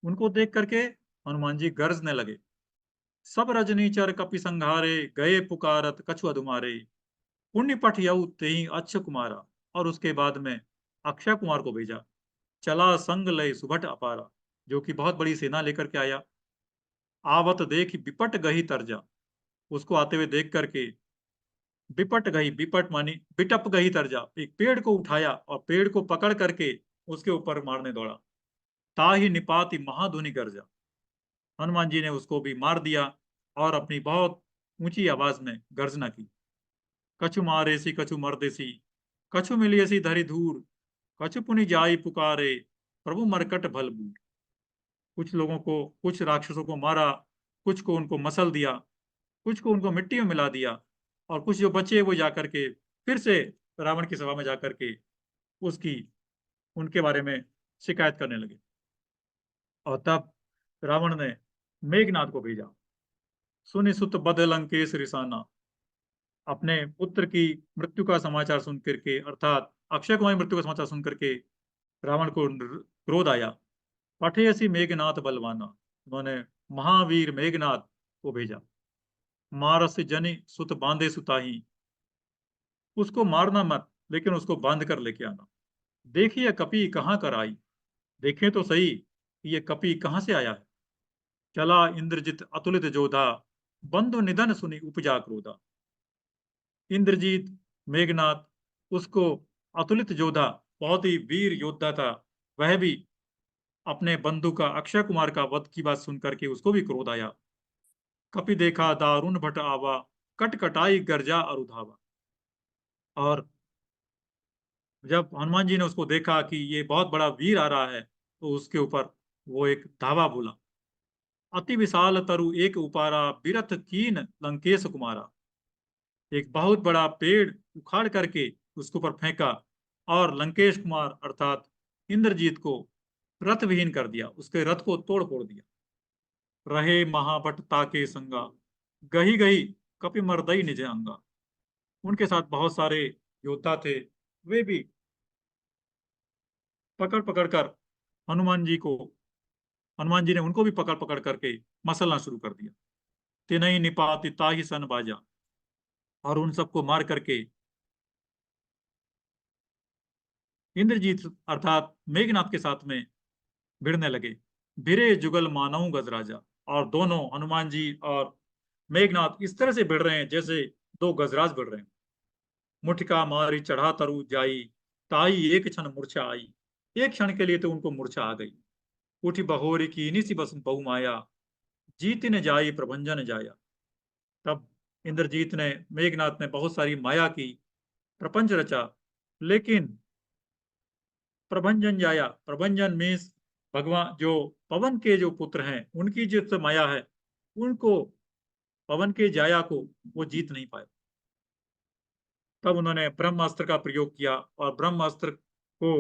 उनको देख करके हनुमान जी गरजने लगे। सब रजनीचर कपि संघारे, गए पुकारत कछु अधुमारे। पुण्य पठियऊ तेहि अक्ष कुमारा, और उसके बाद में अक्षय कुमार को भेजा। चला संग लय सुभट अपारा, जो कि बहुत बड़ी सेना लेकर के आया। आवत देख विपट गही तरजा, उसको आते हुए देख करके विपट गही, विपट मानी बिटप गही तरजा, एक पेड़ को उठाया और पेड़ को पकड़ करके उसके ऊपर मारने दौड़ा। ताहि निपाति महाधुनि गर्जा, हनुमान जी ने उसको भी मार दिया और अपनी बहुत ऊंची आवाज में गर्जना की। कछु मारेसी कछु मर्देसी, कछु मिलियसी धरि धूर, कछु पुनि जाई पुकारे, प्रभु मरकट भल बूढ़। कुछ लोगों को, कुछ राक्षसों को मारा, कुछ को उनको मसल दिया, कुछ को उनको मिट्टी में मिला दिया, और कुछ जो बचे वो जाकर के फिर से रावण की सभा में जाकर के उनके बारे में शिकायत करने लगे। और तब रावण ने मेघनाद को भेजा। सुनि सुत बद लंकेश रिसाना, अपने पुत्र की मृत्यु का समाचार सुन करके, अर्थात अक्षय कुमार की मृत्यु का समाचार सुन करके रावण को क्रोध आया। पठेयसी मेघनाथ बलवाना, उन्होंने महावीर मेघनाथ को भेजा। मारस जनि सुत बांधे सुताही, उसको मारना मत, लेकिन उसको बांध कर लेके आना। देखिए कपि कहाँ कर आई, देखें तो सही कि ये कपि कहाँ से आया है। चला इंद्रजित अतुलित जोधा, बंधु निधन सुनी उपजा क्रोधा। इंद्रजीत मेघनाथ, उसको अतुलित योद्धा, बहुत ही वीर योद्धा था, वह भी अपने बंधु का अक्षय कुमार का वध की बात सुनकर के उसको भी क्रोध आया। कपि देखा दारुण भट आवा, कट कटाई गर्जा अरुधावा। और जब हनुमान जी ने उसको देखा कि ये बहुत बड़ा वीर आ रहा है, तो उसके ऊपर वो एक धावा बोला। अति विशाल तरु एक उपारा, बिरथ कीन लंकेश कुमारा। एक बहुत बड़ा पेड़ उखाड़ करके उसके ऊपर फेंका और लंकेश कुमार अर्थात इंद्रजीत को रथ विहीन कर दिया, उसके रथ को तोड़ फोड़ दिया। रहे महाभट ताके संगा, गही गही कपि मर्दई निज अंगा। उनके साथ बहुत सारे योद्धा थे, वे भी पकड़ पकड़ कर हनुमान जी ने उनको भी पकड़ पकड़ करके मसलना शुरू कर दिया। तिनई निपाति ताहि सन बाजा, और उन सबको मार करके इंद्रजीत अर्थात मेघनाथ के साथ में भिड़ने लगे। भिरे जुगल मानव गजराजा, और दोनों हनुमान जी और मेघनाथ इस तरह से भिड़ रहे हैं जैसे दो गजराज भिड़ रहे हैं। मुठिका मारी चढ़ा तरु जाई, ताई एक क्षण मूर्छा आई। एक क्षण के लिए तो उनको मूर्छा आ गई। उठी बहोरी की निसी बस बहु माया, जीत ने जाई प्रभंजन जाया। तब इंद्रजीत ने, मेघनाथ ने बहुत सारी माया की, प्रपंच रचा, लेकिन प्रभंजन जाया, प्रभंजन मीन्स भगवान जो पवन के जो पुत्र हैं उनकी जो माया है, उनको पवन के जाया को वो जीत नहीं पाए। तब उन्होंने ब्रह्मास्त्र का प्रयोग किया, और ब्रह्मास्त्र को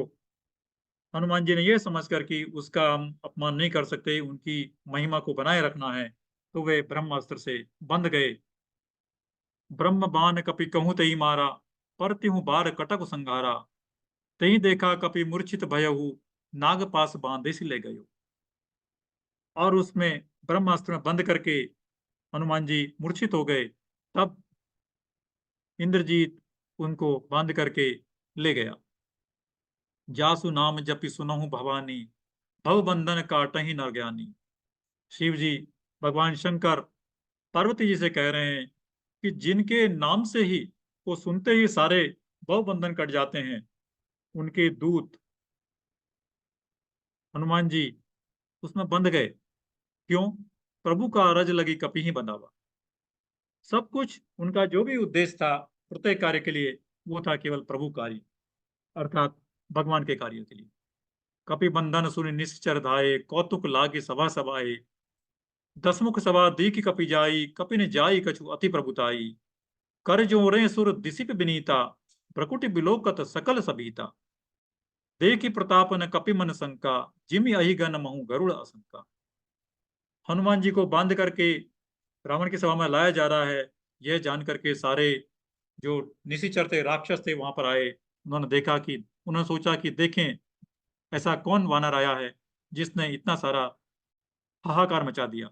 हनुमान जी ने यह समझकर कि उसका हम अपमान नहीं कर सकते, उनकी महिमा को बनाए रखना है, तो वे ब्रह्मास्त्र से बंध गए। ब्रह्म बाण कपि कहूं तही मारा, पर तिहु बार कटक संघारा। तही देखा कपि मूर्छित भयहु, नाग पास बांधे से ले गयो। और उसमें ब्रह्मास्त्र में बंद करके हनुमान जी मूर्छित हो गए। तब इंद्रजीत उनको बांध करके ले गया। जासु नाम जपि सुनहु भवानी, भव बंधन काटहि नर ज्ञानी। शिव जी, भगवान शंकर पार्वती जी से कह रहे हैं कि जिनके नाम से ही वो सुनते ही सारे भव बंधन कट जाते हैं, उनके दूत हनुमान जी उसमें बंध गए। क्यों? प्रभु का रज लगी कपि ही बंधावा। सब कुछ उनका जो भी उद्देश्य था प्रत्येक कार्य के लिए, वो था केवल प्रभु कार्य अर्थात भगवान के कार्य के लिए। कपि बंधन सुनि निश्चर धाये, कौतुक लागे सभा सभाए। दसमुख सभा दीख कपि जाई, कपि ने जाई कछु अति प्रभुताई। कर जोरे सुर दिसिप विनीता, प्रकुटि बिलोकत सकल सबीता। देखि प्रताप न कपि मन शंका, जिमि अहिगन महु गरुड़ आशंका। हनुमान जी को बांध करके रावण की सभा में लाया जा रहा है, यह जान करके सारे जो निशिचर थे, राक्षस थे, वहां पर आए। उन्होंने सोचा कि देखें ऐसा कौन वानर आया है जिसने इतना सारा हाहाकार मचा दिया।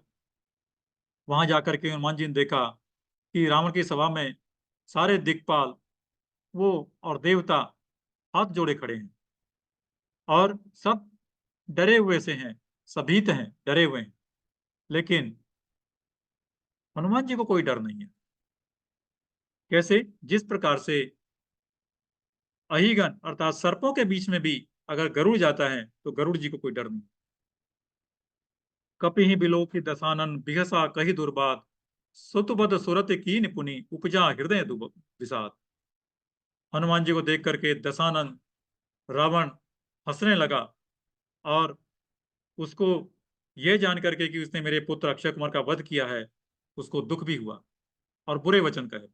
वहां जाकर के हनुमान जी ने देखा कि रावण की सभा में सारे दिक्पाल वो और देवता हाथ जोड़े खड़े हैं, और सब डरे हुए से हैं, सभीत हैं, डरे हुए हैं। लेकिन हनुमान जी को कोई डर नहीं है। कैसे? जिस प्रकार से अहिगन अर्थात सर्पों के बीच में भी अगर गरुड़ जाता है तो गरुड़ जी को कोई डर नहीं। कपिहि बिलोकि दसानन, बिहसा कहि दुर्बात। सुतबद सुरत कीन पुनि, उपजा हृदय विषाद। हनुमान जी को देख करके दशानन रावण हंसने लगा, और उसको यह जान करके कि उसने मेरे पुत्र अक्षय कुमार का वध किया है, उसको दुख भी हुआ और बुरे वचन कहे।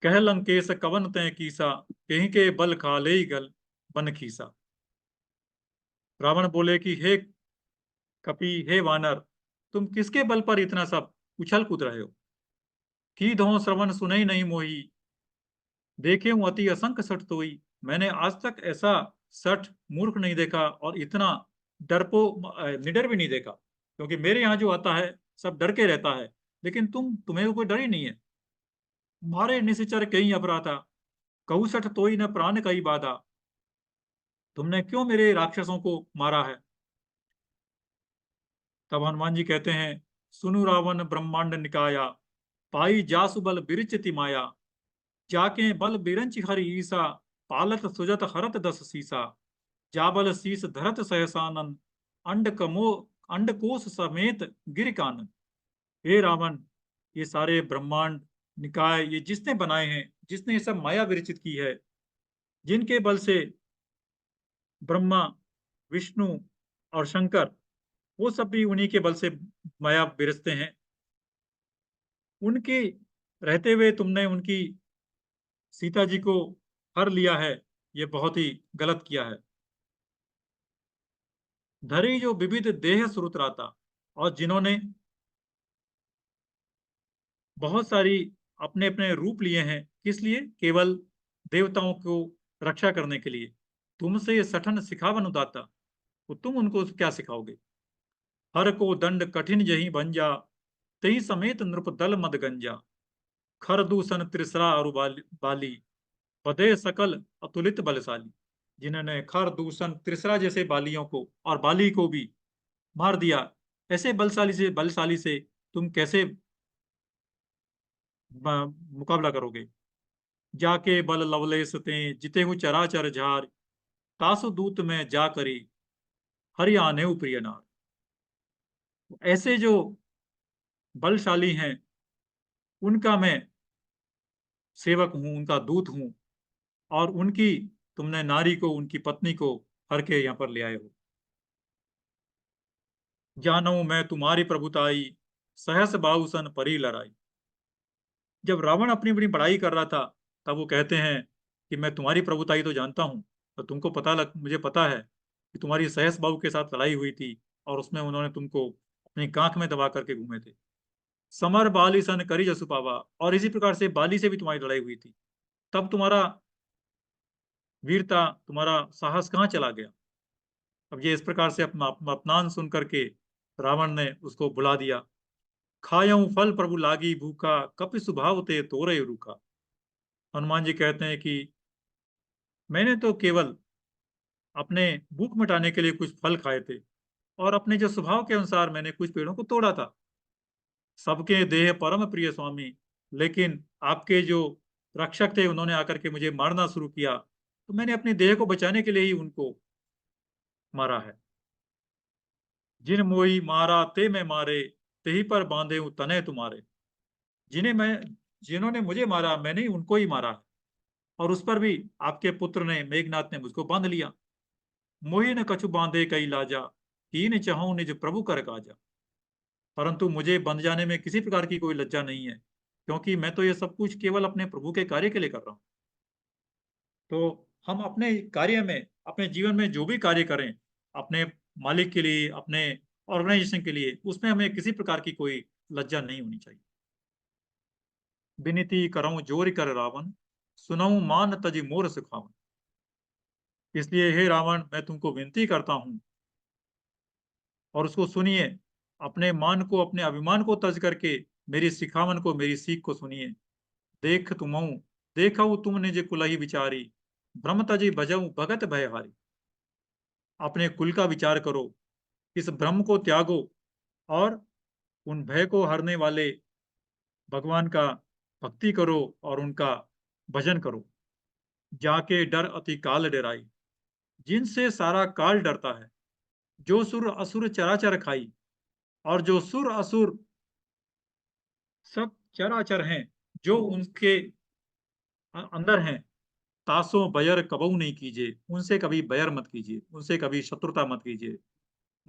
कह लंकेश कवन तय कीसा, कहीं के बल खाले गल बन खीसा। रावण बोले कि हे कपि, हे वानर, तुम किसके बल पर इतना सब उछल कूद रहे हो। की दो श्रवण सुनई नहीं मोही, देखे हूं अति असंख्य सठ तोई। मैंने आज तक ऐसा सठ मूर्ख नहीं देखा और इतना डरपो निडर भी नहीं देखा, क्योंकि मेरे यहाँ जो आता है सब डर के रहता है, लेकिन तुम्हें कोई डर ही नहीं है। मारे निश्चर कहीं अपराधा, कहू सठ तोई न प्राण कई बाधा। तुमने क्यों मेरे राक्षसों को मारा है। तब हनुमान जी कहते हैं, सुनु रावण ब्रह्मांड निकाया, पाई जासु बल बिरचिति माया। जाके बल बिरंच हरि ईसा, पालत सुजत हरत दस सीसा। जाबल शीस धरत सहसानन, अंडकोश समेत गिर कानन। हे रावण, ये सारे ब्रह्मांड निकाय ये जिसने बनाए हैं, जिसने ये सब माया विरचित की है, जिनके बल से ब्रह्मा, विष्णु और शंकर, वो सब भी उन्हीं के बल से माया विरचते हैं। उनके रहते हुए तुमने उनकी सीता जी को हर लिया है, ये बहुत ही गलत किया है। धरी जो विविध देह सुरुत्राता, और जिन्होंने बहुत सारी अपने अपने रूप लिए हैं, किस लिए, केवल देवताओं को रक्षा करने के लिए। तुमसे ये सठन सिखावन उदाता, तो तुम उनको क्या सिखाओगे। हर को दंड कठिन जही भंजा, तही समेत नृप दल मद गंजा। खर दूषण त्रिसरा अरु बाली, बधे सकल अतुलित बलशाली। जिन्होंने खर दूषण त्रिसरा जैसे बालियों को और बाली को भी मार दिया, ऐसे बलशाली से तुम कैसे मुकाबला करोगे। जाके बल लवलेस ते जिते हूँ चराचर झार, तासु दूत में जा करी हरि आने प्रिय नार। ऐसे जो बलशाली हैं उनका मैं सेवक हूं, उनका दूत हूं, और उनकी तुमने नारी को, उनकी पत्नी को हर के यहाँ पर ले आए हो। जानो मैं तुम्हारी प्रभुताई, सहस बाहुसन परी लड़ाई। जब रावण अपनी अपनी बड़ाई कर रहा था, तब वो कहते हैं कि मैं तुम्हारी प्रभुताई तो जानता हूं, तो तुमको मुझे पता है कि तुम्हारी सहस बाहु के साथ लड़ाई हुई थी, और उसमें उन्होंने तुमको अपनी कांख में दबा करके घूमे थे। समर बाली सन करी जसु पावा, और इसी प्रकार से बाली से भी तुम्हारी लड़ाई हुई थी। तब तुम्हारा वीरता, तुम्हारा साहस कहाँ चला गया। अब ये इस प्रकार से अपना अपमान सुन करके रावण ने उसको बुला दिया। खायऊ फल प्रभु लागी भूखा, कपि स्वभाव ते तोरे रूखा। हनुमान जी कहते हैं कि मैंने तो केवल अपने भूख मिटाने के लिए कुछ फल खाए थे, और अपने जो स्वभाव के अनुसार मैंने कुछ पेड़ों को तोड़ा था। सबके देह परम प्रिय स्वामी, लेकिन आपके जो रक्षक थे उन्होंने आकर के मुझे मारना शुरू किया, तो मैंने अपने देह को बचाने के लिए ही उनको मारा है। जिन मोही मारा ते मैं मारे, तेही पर बांधे हूं तने तुम्हारे। जिन्होंने मुझे मारा, मैंने ही उनको ही मारा है, और उस पर भी आपके पुत्र ने, मेघनाथ ने, मुझको बांध लिया। मोहि न कछु बांधे कई लाजा, कीन चाहूं निज प्रभु कर काजा। परंतु मुझे बंध जाने में किसी प्रकार की कोई लज्जा नहीं है, क्योंकि मैं तो ये सब कुछ केवल अपने प्रभु के कार्य के लिए कर रहा हूं। तो हम अपने कार्य में, अपने जीवन में जो भी कार्य करें, अपने मालिक के लिए, अपने ऑर्गेनाइजेशन के लिए, उसमें हमें किसी प्रकार की कोई लज्जा नहीं होनी चाहिए। विनती करऊं जोर कर रावण, सुनऊं मान तजी मोर सुखावन। इसलिए हे रावण, मैं तुमको विनती करता हूं, और उसको सुनिए। अपने मान को, अपने अभिमान को तज करके मेरी सिखावन को, मेरी सीख को सुनिए। देख तुमऊ देखऊ तुम निज कुलही विचारी, भ्रम तजी भजऊ भगत भयहारी। अपने कुल का विचार करो, इस भ्रम को त्यागो, और उन भय को हरने वाले भगवान का भक्ति करो और उनका भजन करो। जाके डर अति काल डराई, जिनसे सारा काल डरता है। जो सुर असुर चराचर खाई, और जो सुर असुर सब चराचर हैं, जो उनके अंदर हैं, तासों बैर कबऊ नहीं कीजिए, उनसे कभी बैर मत कीजिए, उनसे कभी शत्रुता मत कीजिए।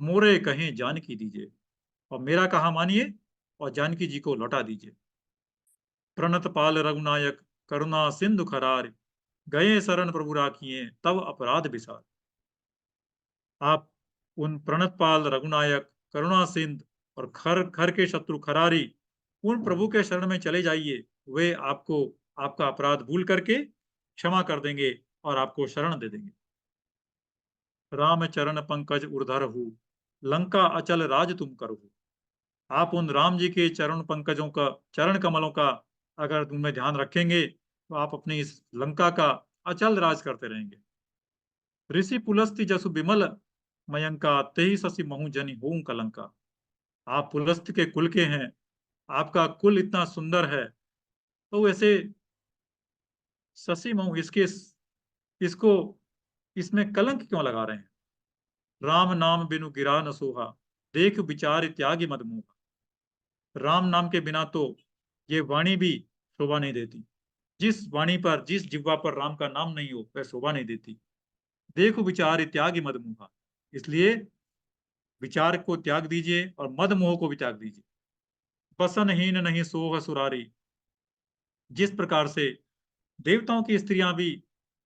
मोरे कहें जानकी दीजिए, और मेरा कहा मानिए, और जानकी जी को लौटा दीजिए। प्रणत पाल रघुनायक करुणा सिंधु खरार, गए शरण प्रभु राखिए तब अपराध विसार। आप उन प्रणतपाल रघुनायक करुणा सिंध और खर खर के शत्रु खरारी उन प्रभु के शरण में चले जाइए, वे आपको आपका अपराध भूल करके क्षमा कर देंगे और आपको शरण दे देंगे। राम चरण पंकज उर्धर हूँ, लंका अचल राज तुम करो। आप उन राम जी के चरण पंकजों का, चरण कमलों का अगर उनमें ध्यान रखेंगे तो आप अपनी इस लंका का अचल राज करते रहेंगे। ऋषि पुलस्ति जसु विमल मयंका, तेहि शशि महु जनि होऊं कलंका। आप पुलस्त के कुल के हैं, आपका कुल इतना सुंदर है, तो वैसे शशि महु इसको इसमें कलंक क्यों लगा रहे हैं? राम नाम बिनु गिरा न सोहा, देख विचार त्यागी मद मोहा। राम नाम के बिना तो ये वाणी भी शोभा नहीं देती। जिस वाणी पर, जिस जिह्वा पर राम का नाम नहीं हो, वह शोभा नहीं देती। देखो विचार त्यागी मद मोहा, इसलिए विचार को त्याग दीजिए और मद मोह को भी त्याग दीजिए। बसनहीन नहीं सोह सुरारी, जिस प्रकार से देवताओं की स्त्रियां भी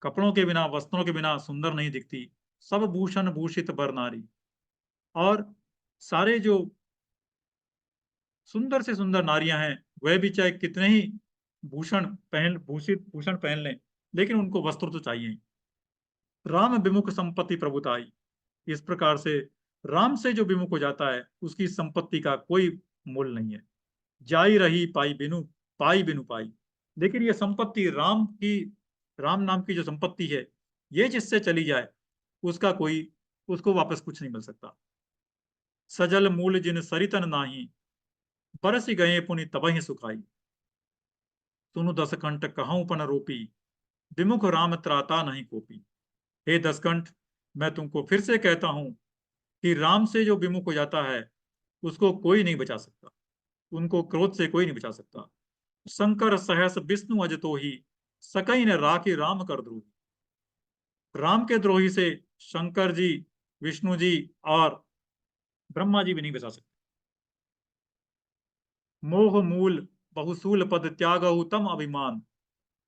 कपड़ों के बिना, वस्त्रों के बिना सुंदर नहीं दिखती, सब भूषण भूषित बर नारी। और सारे जो सुंदर से सुंदर नारियां हैं, वह भी चाहे कितने ही भूषण पहन लें, लेकिन उनको वस्त्र तो चाहिए ही। राम विमुख संपत्ति प्रभुताई, इस प्रकार से राम से जो विमुख हो जाता है उसकी संपत्ति का कोई मूल नहीं है। जाई रही पाई बिनु पाई, लेकिन ये संपत्ति राम नाम की जो संपत्ति है, ये जिससे चली जाए उसको वापस कुछ नहीं मिल सकता। सजल मूल जिन सरितन नाही, बरस गए पुनि तबहि सुखाई। सुनु दसकंठ कहूं पन रोपी, विमुख राम त्राता नहीं कोपी। हे दसकंठ, मैं तुमको फिर से कहता हूं कि राम से जो विमुख हो जाता है उसको कोई नहीं बचा सकता, उनको क्रोध से कोई नहीं बचा सकता। शंकर सहस विष्णु अज तो ही, सकई न राखी राम कर द्रोही। राम के द्रोही से शंकर जी, विष्णु जी और ब्रह्मा जी भी नहीं बचा सकते। मोह मूल बहुसूल पद त्यागहु तम अभिमान,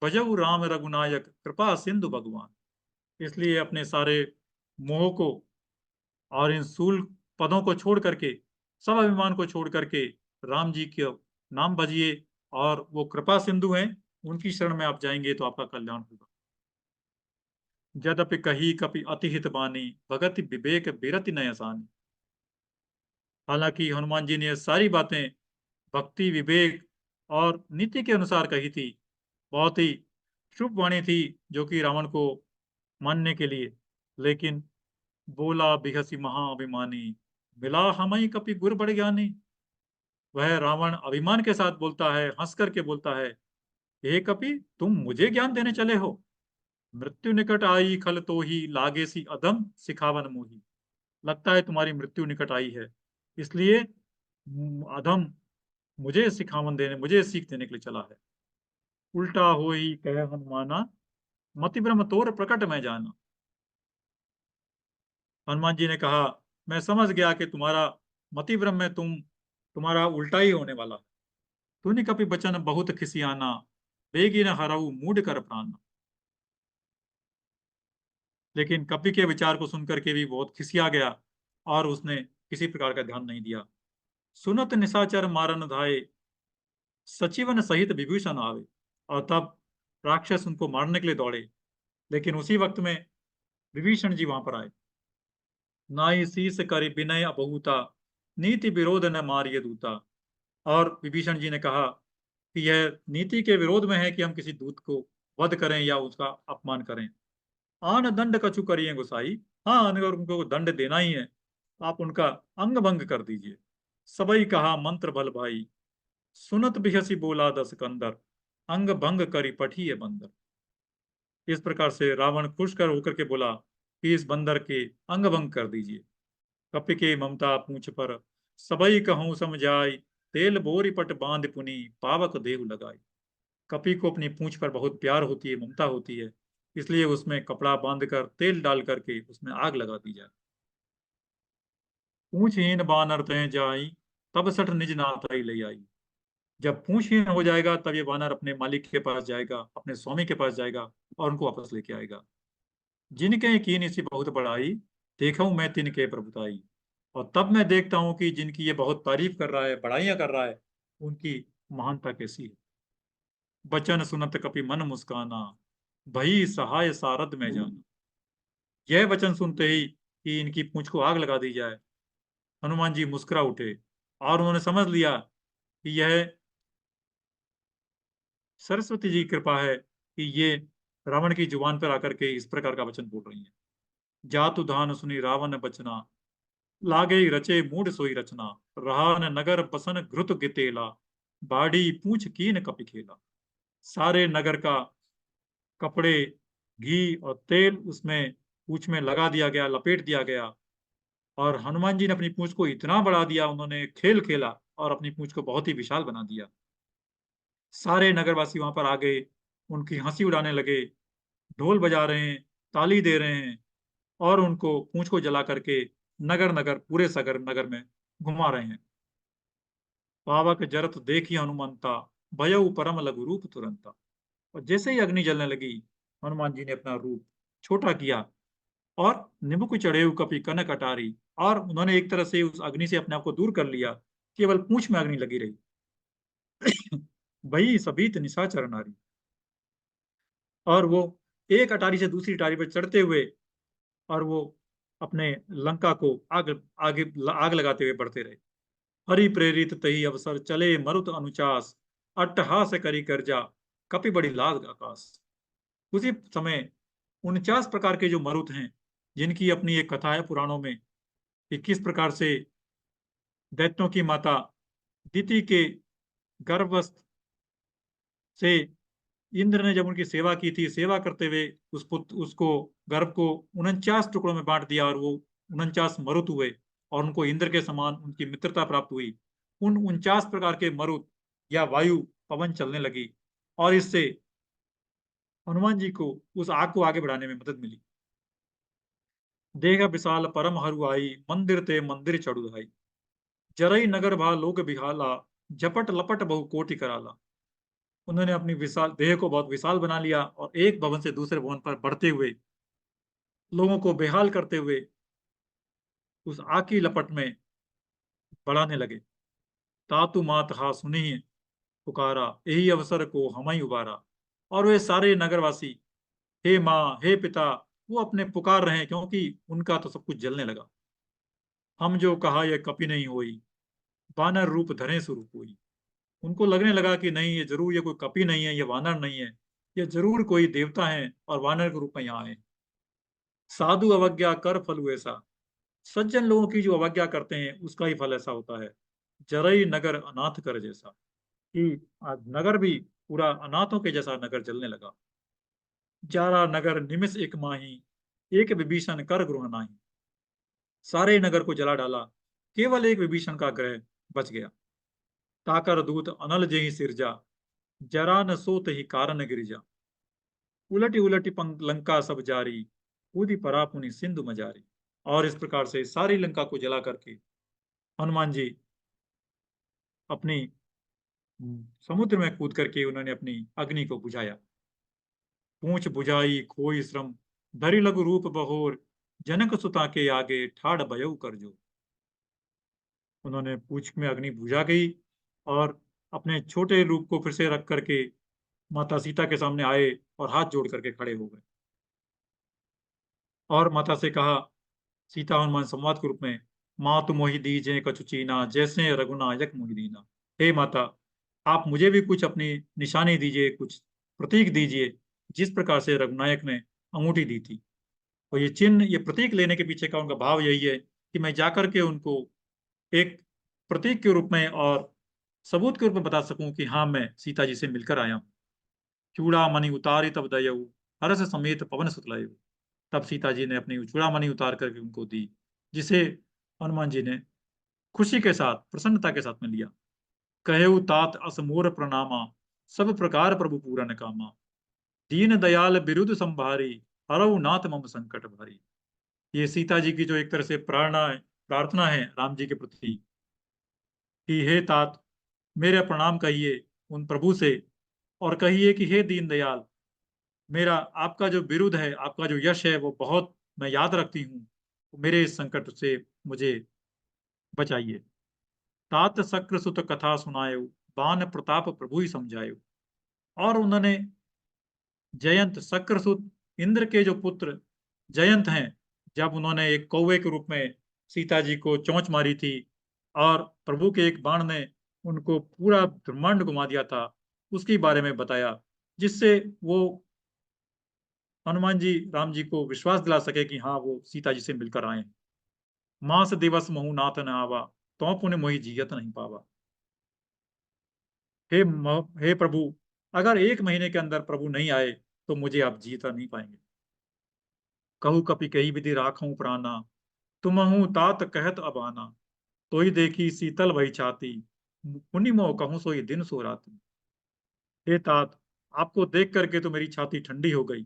भजहु राम रघुनायक कृपा सिंधु भगवान। इसलिए अपने सारे मोह को और इन सूल पदों को छोड़ करके, सब अभिमान को छोड़ करके राम जी के नाम भजिए, और वो कृपा सिंधु हैं, उनकी शरण में आप जाएंगे तो आपका कल्याण होगा। यद्यपि कही कपि अति हित बानी, भगति विवेक बिरति नय आसानी। हालांकि हनुमान जी ने सारी बातें भक्ति, विवेक और नीति के अनुसार कही थी। बहुत ही शुभ वाणी थी जो कि रावण को मानने के लिए, लेकिन बोला बिहसी महाअभिमानी, मिला हमई कपि गुर बड़ ज्ञानी। वह रावण अभिमान के साथ बोलता है, हंस करके बोलता है, हे कपि, तुम मुझे ज्ञान देने चले हो? मृत्यु निकट आई खल तो ही, लागे सी अधम सिखावन मोही। लगता है तुम्हारी मृत्यु निकट आई है, इसलिए अधम मुझे सीख देने के लिए चला है। उल्टा होई कह हनुमाना, मति ब्रह्म तोर प्रकट में जाना। हनुमान जी ने कहा, मैं समझ गया कि तुम्हारा मति भ्रम में तुम्हारा उल्टा ही होने वाला। तूने कपि बचन बहुत खिसियाना, बेगी न हरऊ मूड कर प्राणा। लेकिन कपि के विचार को सुनकर के भी बहुत खिसिया गया और उसने किसी प्रकार का ध्यान नहीं दिया। सुनत निशाचर मारन धाये, सचिवन सहित विभीषण आवे। और तब राक्षस उनको मारने के लिए दौड़े, लेकिन उसी वक्त में विभीषण जी वहां पर आए। नाई शीस करि विनय अबहुता, नीति विरोध न मारिय दूता। और विभीषण जी ने कहा कि यह नीति के विरोध में है कि हम किसी दूत को वध करें या उसका अपमान करें। आन दंड कछु करिए गोसाई, हाँ, अगर उनको दंड देना ही है तो आप उनका अंग भंग कर दीजिए। सबई कहा मंत्र बल भाई, सुनत बिहसी बोला दस कंदर, अंग भंग करी पठिए बंदर। इस प्रकार से रावण खुश कर होकर के बोला कि इस बंदर के अंग भंग कर दीजिए। कपि के ममता पूछ पर, सबई कहूं समझाई, तेल बोरी पट बांध पुनी, पावक देहु लगाई। कपि को अपनी पूंछ पर बहुत प्यार होती है, ममता होती है, इसलिए उसमें कपड़ा बांधकर तेल डाल करके उसमें आग लगा दी जाए। पूंछहीन बानर तय जाई, तब सठ निज नाथ ले आई। जब पूंछहीन हो जाएगा तब ये वानर अपने मालिक के पास जाएगा, अपने स्वामी के पास जाएगा और उनको वापस लेके आएगा। जिनके कीन इसी बहुत बड़ाई, देखा हूं मैं तिनके प्रभुताई। और तब मैं देखता हूं कि जिनकी ये बहुत तारीफ कर रहा है, बड़ाइयां कर रहा है, उनकी महानता कैसी है। बचन सुनत कपि मन मुस्काना, भई सहाय सारद में जाना। यह वचन सुनते ही कि इनकी पूंछ को आग लगा दी जाए, हनुमान जी मुस्कुरा उठे और उन्होंने समझ लिया कि यह सरस्वती जी की कृपा है कि ये रावण की जुबान पर आकर के इस प्रकार का वचन बोल रही है। जातु धान सुनी रावण बचना, लागे रचे मूड सोई रचना। रहा न नगर बसन घृत गितेला, बाड़ी पूछ कीन कपि खेला। सारे नगर का कपड़े, घी और तेल उसमें पूंछ में लगा दिया गया, लपेट दिया गया। और हनुमान जी ने अपनी पूंछ को इतना बढ़ा दिया, उन्होंने खेल खेला और अपनी पूंछ को बहुत ही विशाल बना दिया। सारे नगरवासी वहां पर आ गए, उनकी हंसी उड़ाने लगे, ढोल बजा रहे हैं, ताली दे रहे हैं और उनको पूंछ को जला करके नगर नगर पूरे सगर नगर में घुमा रहे हैं। पावक जरत देखी हनुमंता, भयउ परम लघु रूप तुरंता। और जैसे ही अग्नि जलने लगी, हनुमान जी ने अपना रूप छोटा किया और निमुक चढ़ेऊ कपि कनक अटारी, और उन्होंने एक तरह से उस अग्नि से अपने आप को दूर कर लिया, केवल पूंछ में अग्नि लगी रही। वही सबीत निशाचर नारी। और वो एक अटारी से दूसरी अटारी पर चढ़ते हुए और वो अपने लंका को आग आगे आग लगाते हुए बढ़ते रहे। हरि प्रेरित तही अवसर चले मरुत अनुचास, अट्टहास करी करजा, कपि बड़ी लाग आकाश। उसी समय 49 प्रकार के जो मरुत हैं, जिनकी अपनी एक कथा है पुराणों में कि किस प्रकार से दैत्यों की माता दिति के गर्भस्थ से इंद्र ने जब उनकी सेवा की थी, सेवा करते हुए उस पुत्र उसको गर्भ को 49 टुकड़ों में बांट दिया और वो 49 मरुत हुए और उनको इंद्र के समान उनकी मित्रता प्राप्त हुई। उन 49 प्रकार के मरुत या वायु पवन चलने लगी और इससे हनुमान जी को उस आग को आगे बढ़ाने में मदद मिली। देह विशाल परम हरुआई, मंदिर ते मंदिर चढ़ुधाई। जरई नगर भा लोक बिहाला, झपट लपट बहु कोटि कराला। उन्होंने अपनी विशाल देह को बहुत विशाल बना लिया और एक भवन से दूसरे भवन पर बढ़ते हुए, लोगों को बेहाल करते हुए उस आग की लपट में बढ़ाने लगे। तातु मात हा सुनी पुकारा, यही अवसर को हमई उबारा। और वे सारे नगरवासी हे माँ हे पिता, वो अपने पुकार रहे हैं क्योंकि उनका तो सब कुछ जलने लगा। हम जो कहा यह कपि नहीं होई, वानर रूप धरे स्वरूप हुई। उनको लगने लगा कि नहीं, ये जरूर ये कोई कपि नहीं है, ये वानर नहीं है, ये जरूर कोई देवता है और वानर के रूप में यहाँ आए। साधु अवज्ञा कर फल ऐसा, सज्जन लोगों की जो अवज्ञा करते हैं उसका ही फल ऐसा होता है। जरई नगर अनाथ कर जैसा, कि आज नगर भी पूरा अनाथों के जैसा नगर जलने लगा। जारा नगर निमिष एक माही, एक विभीषण कर गृह नाही। सारे नगर को जला डाला, केवल एक विभीषण का ग्रह बच गया। ताकर दूत अनल जेहि सिरजा, जरा न सोत ही कारण गिरिजा। उलटी उलटी पंख लंका सब जारी, कूदी परापुनि सिंधु मजारी। और इस प्रकार से सारी लंका को जला करके हनुमान जी अपनी समुद्र में कूद करके उन्होंने अपनी अग्नि को बुझाया। पूछ बुझाई खोई श्रम, धरि लघु रूप बहोर, जनक सुता के आगे ठाड़ भयउ कर जो। उन्होंने पूछ में अग्नि बुझा गई और अपने छोटे रूप को फिर से रख करके माता सीता के सामने आए और हाथ जोड़ करके खड़े हो गए और माता से कहा, सीता हनुमान संवाद के रूप में, माँ तु मोहि दीजे कछु चीना, जैसे रघुनायक मोहि दीना। हे माता, आप मुझे भी कुछ अपनी निशानी दीजिए, कुछ प्रतीक दीजिए, जिस प्रकार से रघुनायक ने अंगूठी दी थी। और ये चिन्ह, ये प्रतीक लेने के पीछे का उनका भाव यही है कि मैं जाकर के उनको एक प्रतीक के रूप में और सबूत के रूप में बता सकूं कि हाँ, मैं सीता जी से मिलकर आया हूँ। चूड़ामणि उतारी तब दयऊ, हरस समेत पवन सुत लायऊ। तब सीता जी ने अपनी चूड़ामणि उतार करके उनको दी, जिसे हनुमान जी ने खुशी के साथ, प्रसन्नता के साथ में लिया। कहेऊ तात असमोर प्रणामा, सब प्रकार प्रभु पूरन कामा। दीन दयाल बिरुद संभारी, हरऊ नाथ मम संकट भारी। ये सीता जी की जो एक तरह से प्रार्थना है राम जी के प्रति कि हे तात, मेरे प्रणाम कहिए उन प्रभु से और कहिए कि हे दीनदयाल, मेरा आपका जो बिरुद है, आपका जो यश है, वो बहुत मैं याद रखती हूँ। मेरे इस संकट से मुझे बचाइए। तात शक्र सुत कथा सुनायो, बान प्रताप प्रभु ही समझायो। और उन्होंने जयंत, शक्रसुत इंद्र के जो पुत्र जयंत हैं, जब उन्होंने एक कौवे के रूप में सीता जी को चोंच मारी थी और प्रभु के एक बाण ने उनको पूरा ब्रह्मांड घुमा दिया था, उसके बारे में बताया, जिससे वो हनुमान जी राम जी को विश्वास दिला सके कि हाँ, वो सीता जी से मिलकर आए। मास दिवस महु नाथ न आवा, तो पुण्य मोहि जियत नहीं पावा। हे प्रभु, अगर 1 महीने के अंदर प्रभु नहीं आए तो मुझे आप जीता नहीं पाएंगे। कहू कपि कही विधि राखूं प्राणा, तुमहु तात कहत अबाना। तो ही देखी शीतल भई छाती, पुनि मोह कहूं सोई दिन सो राती। हे तात, आपको देख करके तो मेरी छाती ठंडी हो गई,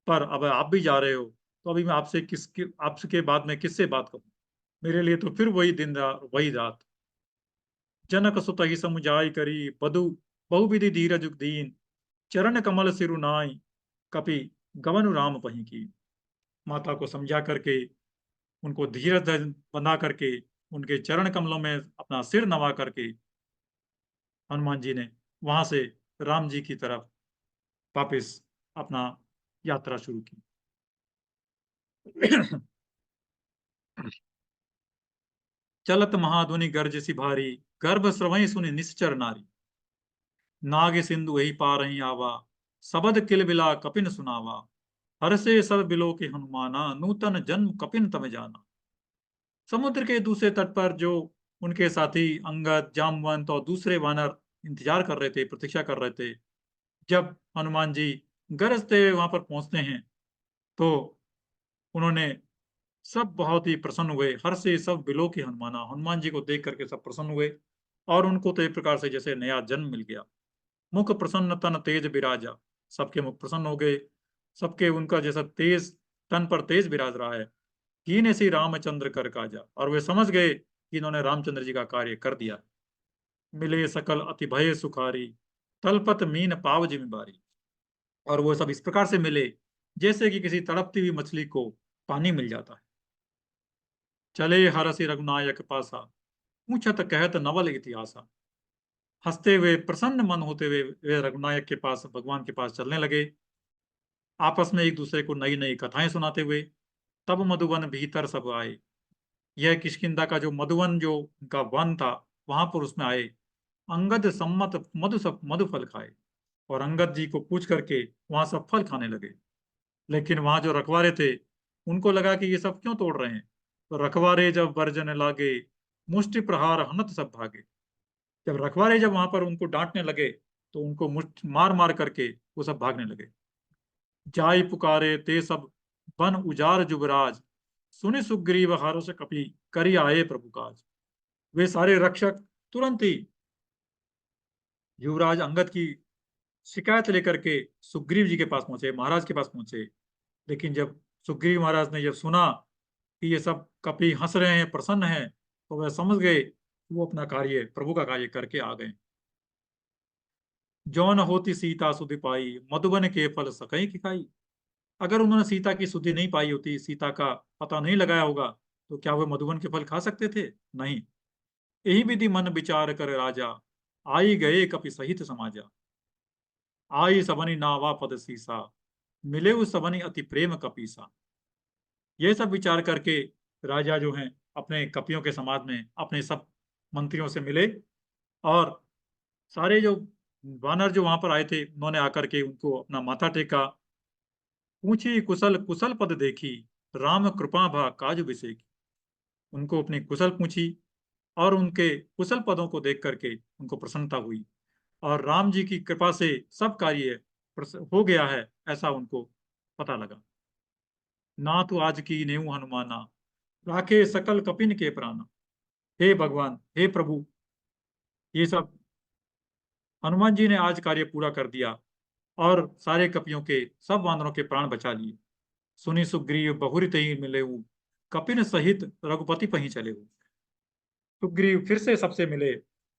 पर अब आप भी जा रहे हो तो अभी मैं आपके बाद में किससे बात करूं। मेरे लिए तो फिर वही दिन वही रात। जनक सुत ही समुझाई करी बधु, बहुविधि धीरज दीन। चरण कमल सिरु नाई, कपि गवन राम पही की। माता को समझा करके, उनको धीरज बना करके, उनके चरण कमलों में अपना सिर नवा करके हनुमान जी ने वहां से राम जी की तरफ वापस अपना यात्रा शुरू की। चलत महाधुनि गर्ज सी भारी, गर्भ स्रवई सुनि निश्चर नारी। नाग सिंधु यही पारही आवा, सबद किल बिला कपिन सुनावा। हर से सब बिलो के हनुमाना, नूतन जन्म कपिन तम जाना। समुद्र के दूसरे तट पर जो उनके साथी अंगद, जामवंत और दूसरे वानर इंतजार कर रहे थे, प्रतीक्षा कर रहे थे, जब हनुमान जी गरजते हुए वहां पर पहुंचते हैं तो उन्होंने सब बहुत ही प्रसन्न हुए। हर से सब बिलो की हनुमाना, हनुमान जी को देख करके सब प्रसन्न हुए और उनको तो एक प्रकार से जैसे नया जन्म मिल गया। मुख प्रसन्न तन तेज बिराजा, सबके मुख प्रसन्न हो गए, सबके उनका जैसा तेज, तन पर तेज बिराज रहा है। कीने सी रामचंद्र कर काजा, और वे समझ गए कि इन्होंने रामचंद्र जी का कार्य कर दिया। मिले सकल अति भय सुखारी, तलपत मीन पाव जिम्मेवारी। और वो सब इस प्रकार से मिले जैसे कि किसी तड़पती हुई मछली को पानी मिल जाता है। चले हरसि रघुनायक पासा, पूछत कहत नवल इतिहासा। हंसते हुए प्रसन्न मन होते हुए वे रघुनायक के पास, भगवान के पास चलने लगे, आपस में एक दूसरे को नई नई कथाएं सुनाते हुए। तब मधुवन भीतर सब आए, यह किष्किंधा का जो मधुवन, जो उनका वन था, वहां पर उसमें आए। अंगद सम्मत मधु सब मधु फल खाए, और अंगद जी को पूछ करके वहां सब फल खाने लगे। लेकिन वहां जो रखवारे थे, उनको लगा कि ये सब क्यों तोड़ रहे हैं। तो रखवारे जब वर्जन लागे, मुष्टि प्रहार हनत सब भागे। जब रखवारे जब वहां पर उनको डांटने लगे तो उनको मुष्ट मार मार करके वो सब भागने लगे। जाय पुकारे ते सब बन उजार जुबराज, सुनि सुग्रीव हर्ष कपि करि आए प्रभु काज। वे सारे रक्षक तुरंत ही युवराज अंगद की शिकायत लेकर के सुग्रीव जी के पास पहुंचे, महाराज के पास पहुंचे। लेकिन जब सुग्रीव महाराज ने जब सुना कि ये सब कपि हंस रहे हैं, प्रसन्न हैं, तो वह समझ गए कि वो अपना कार्य, प्रभु का कार्य करके आ गए। जौन होती सीता सुधि पाई, मधुबन के फल सकई की खाई। अगर उन्होंने सीता की सुधि नहीं पाई होती, सीता का पता नहीं लगाया होगा, तो क्या वे मधुबन के फल खा सकते थे? नहीं। यही विधि मन विचार कर राजा, आई गए कपि सहित समाजा। आई सबनी नावा पद सीसा, मिले उस सबनी अति प्रेम कपीसा। ये सब विचार करके राजा जो हैं अपने कपियों के समाज में अपने सब मंत्रियों से मिले, और सारे जो वानर जो वहां पर आए थे, उन्होंने आकर के उनको अपना माथा टेका। पूछी कुशल कुशल पद देखी, राम कृपा भा काज विषेकी। उनको अपनी कुशल पूछी और उनके कुशल पदों को देख करके उनको प्रसन्नता हुई, और राम जी की कृपा से सब कार्य हो गया है, ऐसा उनको पता लगा। ना तो आज की नेऊ हनुमाना, राखे सकल कपिन के प्राणा। हे भगवान, हे प्रभु, ये सब हनुमान जी ने आज कार्य पूरा कर दिया और सारे कपियों के, सब वानरों के प्राण बचा लिए। सुनी सुग्रीव बहुरी तही मिले, कपिन सहित रघुपति पही चले। सुग्रीव फिर से सबसे मिले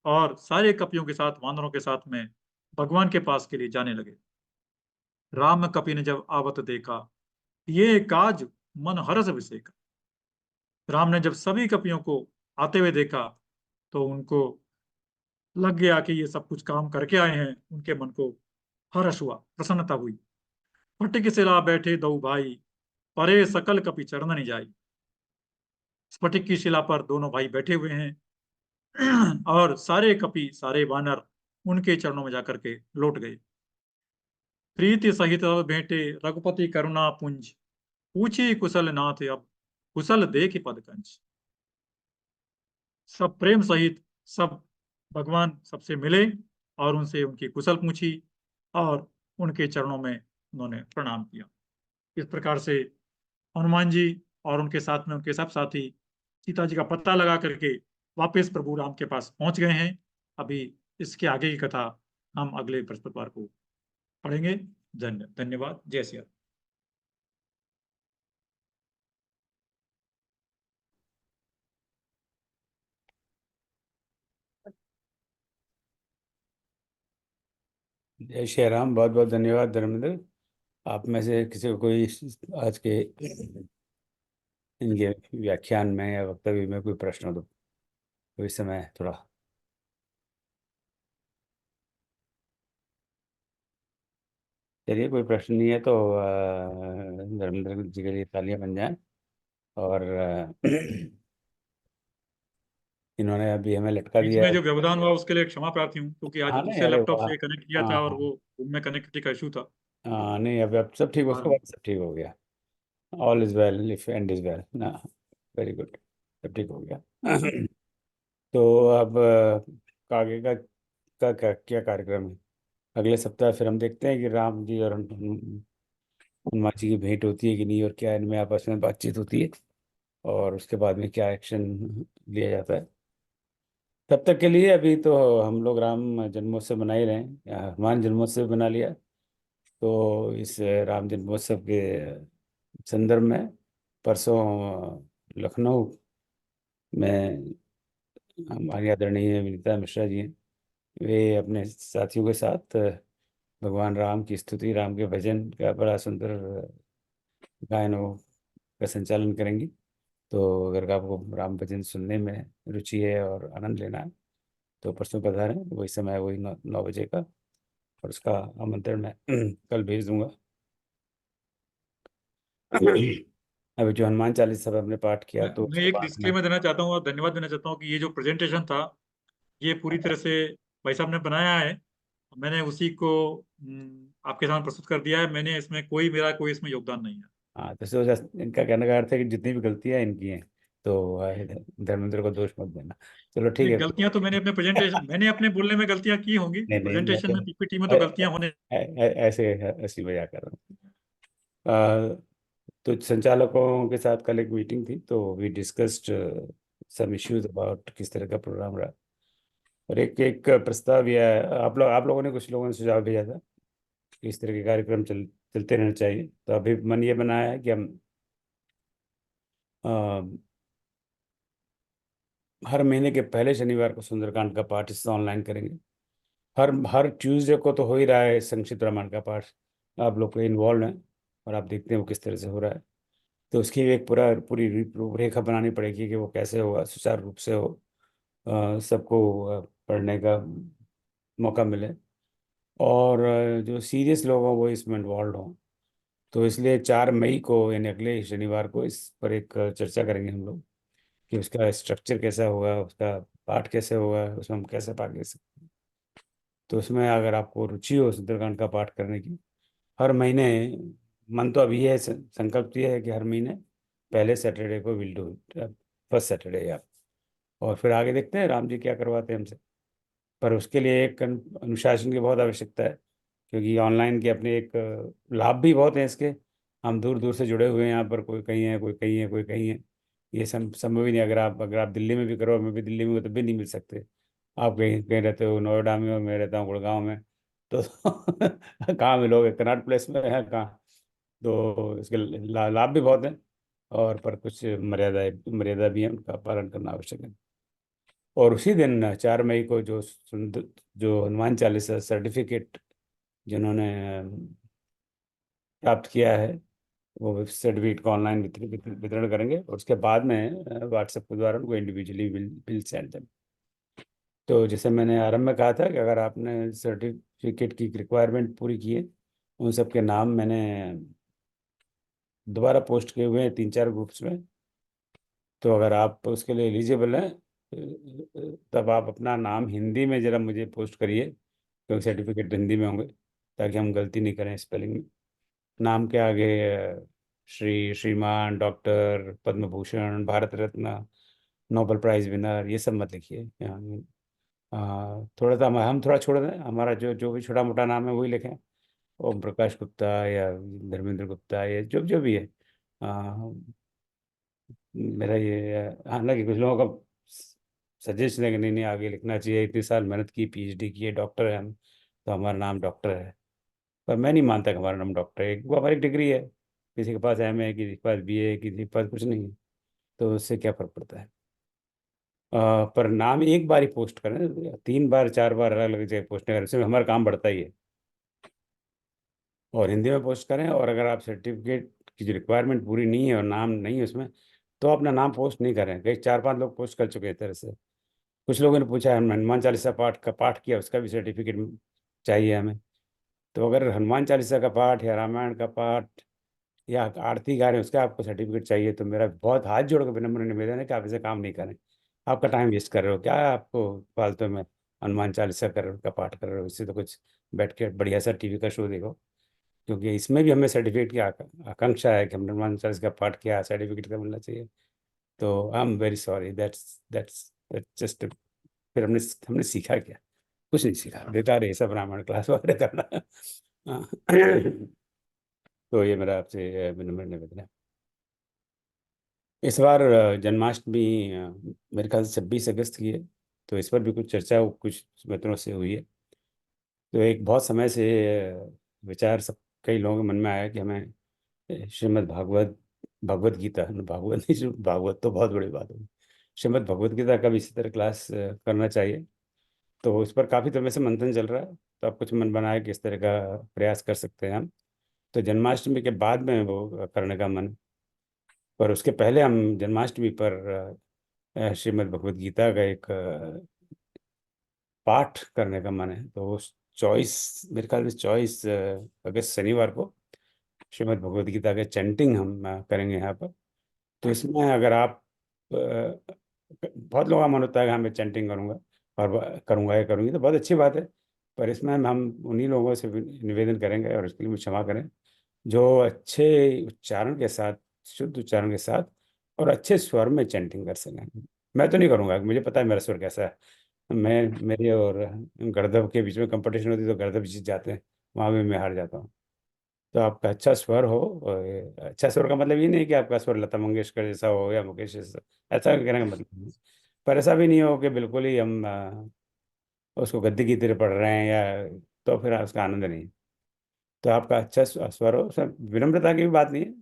और सारे कपियों के साथ वानरों के साथ में भगवान के पास के लिए जाने लगे। राम कपि ने जब आवत देखा, ये काज मन हरस विसेका। राम ने जब सभी कपियों को आते हुए देखा तो उनको लग गया कि ये सब कुछ काम करके आए हैं। उनके मन को हर्ष हुआ, प्रसन्नता हुई। फटिक सिला बैठे दो भाई, परे सकल कपि चरण जाई। स्फटिक की शिला पर दोनों भाई बैठे हुए हैं और सारे कपि, सारे वानर उनके चरणों में जाकर के लौट गए। प्रीति सहित अब भेंटे रघुपति करुणा पुंज, पूछी कुशल नाथ अब कुशल देख पद कंज। सब प्रेम सहित सब भगवान सबसे मिले और उनसे उनकी कुशल पूछी और उनके चरणों में उन्होंने प्रणाम किया। इस प्रकार से हनुमान जी और उनके साथ में उनके सब साथी सीता जी का पता लगा करके वापस प्रभु राम के पास पहुंच गए हैं। अभी इसके आगे की कथा हम अगले बृहस्पतिवार को पढ़ेंगे। धन्यवाद। जय श्री राम। जय श्री राम। बहुत बहुत धन्यवाद धर्मेंद्र। आप में से किसी को कोई आज के इनके व्याख्यान में या वक्तव्य में कोई प्रश्न हो तो इस समय थोड़ा चलिए, कोई प्रश्न नहीं है तो धर्मेंद्र जी के लिए तालियां बन जाएं। और इन्होंने अभी हमें लटका बीच दिया में है। जो व्यवधान हुआ उसके लिए क्षमा प्रार्थी हूँ, क्योंकि आज हाँ नहीं, दूसरे अरे लैपटॉप वाह। से कनेक्ट किया हाँ था और हाँ वो उनमें कनेक्टिविटी का इशू था। हाँ, नहीं अब सब ठीक हो और गया, सब ठीक हो गया। All is well if and is well ना। वेरी गुड, सब ठीक हो गया। तो अब आगे का क्या कार्यक्रम है? अगले सप्ताह फिर हम देखते हैं कि राम जी और हनुमान जी की भेंट होती है कि नहीं, और क्या इनमें आपस में बातचीत होती है, और उसके बाद में क्या एक्शन लिया जाता है। तब तक के लिए अभी तो हम लोग राम जन्मोत्सव मना ही रहे हैं, या हनुमान जन्मोत्सव बना लिया। तो इस राम जन्मोत्सव के संदर्भ में परसों लखनऊ में हमारी आदरणीय विनीता मिश्रा जी हैं, वे अपने साथियों के साथ भगवान राम की स्तुति, राम के भजन का बड़ा सुंदर गायनों का संचालन करेंगी। तो अगर आपको राम भजन सुनने में रुचि है और आनंद लेना है तो परसों पधारें। वही समय वही 9 बजे का, और उसका आमंत्रण मैं कल भेज दूंगा। अभी जो हनुमान चालीसा सब हमने पाठ किया तो मैं उसके एक बाद में डिस्क्लेमर देना चाहता हूँ और धन्यवाद देना चाहता हूँ कि ये जो प्रेजेंटेशन था ये पूरी तरह से भाई साहब ने बनाया है। मैंने उसी को आपके सामने प्रस्तुत कर दिया है। मैंने इसमें मेरा कोई इसमें योगदान नहीं है। हाँ, तो इनका कहने का अर्थ है कि जितनी भी गलतियां इनकी हैं तो धर्मेंद्र को दोष मत देना। चलो ठीक नहीं, है। गलतियां तो मैंने अपने बोलने में गलतियां की होंगी। नहीं नहीं, मैं प्रेजेंटेशन तो में, पीपीटी में तो गलतियां होने। ऐसे ऐसी मजाक कर रहा हूँ। तो संचालकों के साथ कल एक मीटिंग थी, तो we discussed some issues about किस तरह का प्रोग्राम रहा। और एक एक प्रस्ताव यह है, आप लोगों ने, कुछ लोगों ने सुझाव भेजा था कि इस तरह के कार्यक्रम चलते रहने चाहिए। तो अभी मन ये बनाया है कि हम हर महीने के पहले शनिवार को सुंदरकांड का पाठ इससे ऑनलाइन करेंगे। हर हर ट्यूसडे को तो हो ही रहा है संक्षिप्त रामायण का पाठ, आप लोग को इन्वॉल्व हैं और आप देखते हैं वो किस तरह से हो रहा है। तो उसकी एक पूरी रूपरेखा बनानी पड़ेगी कि वो कैसे होगा, सुचारू रूप से हो, सबको पढ़ने का मौका मिले, और जो सीरियस लोग हों वो इसमें इन्वॉल्व हों। तो इसलिए 4 मई को यानी अगले शनिवार को इस पर एक चर्चा करेंगे हम लोग कि उसका स्ट्रक्चर कैसा होगा, उसका पाठ कैसे होगा, उसमें हम कैसे भाग ले सकते हैं। तो उसमें अगर आपको रुचि हो सुंदरकांड का पाठ करने की, हर महीने, मन तो अभी है, संकल्प ये है कि हर महीने पहले सैटरडे को विल डू, फर्स्ट सैटरडे या, और फिर आगे देखते हैं राम जी क्या करवाते हैं हमसे। पर उसके लिए एक अनुशासन की बहुत आवश्यकता है, क्योंकि ऑनलाइन के अपने एक लाभ भी बहुत हैं इसके। हम दूर दूर से जुड़े हुए हैं यहाँ पर, कोई कहीं है, कोई कहीं है, कोई कहीं है। ये संभव ही नहीं। अगर आप दिल्ली में भी करो, मैं भी दिल्ली में हूँ, तब भी नहीं मिल सकते। आप कहीं कहीं रहते हो नोएडा में हो, मैं रहता हूँ गुड़गांव में, तो कहाँ मिलोगे? कनॉट प्लेस में है कहाँ? तो इसके लाभ भी बहुत हैं, और पर कुछ मर्यादा भी है, उनका पालन करना आवश्यक है। और उसी दिन 4 मई को जो हनुमान चालीसा सर्टिफिकेट जिन्होंने प्राप्त किया है, वो सर्टिफिकेट को ऑनलाइन वितरण करेंगे, और उसके बाद में व्हाट्सएप के द्वारा उनको इंडिविजुअली विल सेंड देम। तो जैसे मैंने आरंभ में कहा था कि अगर आपने सर्टिफिकेट की रिक्वायरमेंट पूरी की है, उन सब के नाम मैंने दोबारा पोस्ट किए हुए हैं 3-4 ग्रुप्स में। तो अगर आप उसके लिए एलिजिबल हैं, तब आप अपना नाम हिंदी में ज़रा मुझे पोस्ट करिए, क्योंकि सर्टिफिकेट हिंदी में होंगे, ताकि हम गलती नहीं करें स्पेलिंग में। नाम के आगे श्री, श्रीमान, doctor, Padma Bhushan, Bharat Ratna, Nobel prize winner, ये सब मत लिखिए। थोड़ा सा हम थोड़ा छोड़ दें, हमारा जो जो भी छोटा मोटा नाम है वही लिखें। ओम प्रकाश गुप्ता या धर्मेंद्र गुप्ता, या जो जो भी है। आ, मेरा ये, हालांकि कुछ लोगों का सजेशन है कि नहीं नहीं, आगे लिखना चाहिए, इतने साल मेहनत की, पीएचडी की है, डॉक्टर है हम, तो हमारा नाम डॉक्टर है। पर मैं नहीं मानता कि हमारा नाम डॉक्टर है। वो हमारी डिग्री है, किसी के पास एम है, किसी के पास बीए है, किसी के पास कुछ नहीं है, तो उससे क्या फर्क पड़ता है। पर नाम एक बार ही पोस्ट करें, 3 बार 4 बार अलग अलग जगह पोस्ट करें, उसमें हमारा काम बढ़ता ही है। और हिंदी में पोस्ट करें, और अगर आप सर्टिफिकेट की जो रिक्वायरमेंट पूरी नहीं है और नाम नहीं है उसमें, तो अपना नाम पोस्ट नहीं करें। कई 4-5 लोग पोस्ट कर चुके हैं इस तरह से। कुछ लोगों ने पूछा है, हनुमान चालीसा पाठ का पाठ किया, उसका भी सर्टिफिकेट चाहिए हमें। तो अगर हनुमान चालीसा का पाठ या रामायण का पाठ या आरती गा रहे हैं, उसका आपको सर्टिफिकेट चाहिए, तो मेरा बहुत हाथ जोड़ के विनम्र निवेदन है कि आप ऐसे काम नहीं करें। आपका टाइम वेस्ट कर रहे हो, क्या आपको फालतू में हनुमान चालीसा का पाठ कर रहे हो। इससे तो कुछ बैठ के बढ़िया सा टीवी का शो देखो, क्योंकि इसमें भी हमें सर्टिफिकेट की आकांक्षा है कि हमने हनुमान चालीसा का पाठ किया, सर्टिफिकेट का मिलना चाहिए। तो I am very sorry, that's just. फिर हमने हमने सीखा क्या? कुछ नहीं सीखा, बेकार है सब रामायण क्लास वगैरह करना। हाँ। तो ये मेरा आपसे विनम्र निवेदन है। इस बार जन्माष्टमी मेरे ख्याल से 26 अगस्त की है, तो इस पर भी कुछ चर्चा कुछ मित्रों से हुई है। तो एक बहुत समय से विचार सब कई लोगों के मन में आया कि हमें श्रीमद् भागवत भगवत गीता, भागवत नहीं, भागवत तो बहुत बड़ी बात होगी, श्रीमद् भगवत गीता का भी इसी तरह क्लास करना चाहिए। तो उस पर काफ़ी समय से मंथन चल रहा है, तो अब कुछ मन बनाया कि इस तरह का प्रयास कर सकते हैं हम। तो जन्माष्टमी के बाद में वो करने का मन, पर उसके पहले हम जन्माष्टमी पर श्रीमद् भगवत गीता का एक पाठ करने का मन है। तो उस 24, मेरे ख्याल में 24 अगस्त शनिवार को श्रीमद् भगवत गीता के चैंटिंग हम करेंगे यहाँ पर। तो इसमें अगर आप बहुत लोगों का मन होता है कि हाँ मैं चैंटिंग करूँगा और करूँगा या करूँगी, तो बहुत अच्छी बात है। पर इसमें हम उन्हीं लोगों से निवेदन करेंगे, और इसके लिए मुझे क्षमा करें, जो अच्छे उच्चारण के साथ, शुद्ध उच्चारण के साथ और अच्छे स्वर में चैंटिंग कर सकें। मैं तो नहीं करूँगा, मुझे पता है मेरा स्वर कैसा है। मैं, मेरे और गर्दभ के बीच में कंपटीशन होती है, तो गर्दभ जीत जाते हैं, वहाँ भी मैं हार जाता हूँ। तो आपका अच्छा स्वर हो, और अच्छा स्वर का मतलब ये नहीं कि आपका स्वर लता मंगेशकर जैसा हो या मुकेश जैसा, ऐसा कहने का मतलब नहीं। पर ऐसा भी नहीं हो कि बिल्कुल ही हम उसको गद्दी की तरह पढ़ रहे हैं, या तो फिर उसका आनंद नहीं है। तो आपका अच्छा स्वर हो, सब विनम्रता की भी बात नहीं है।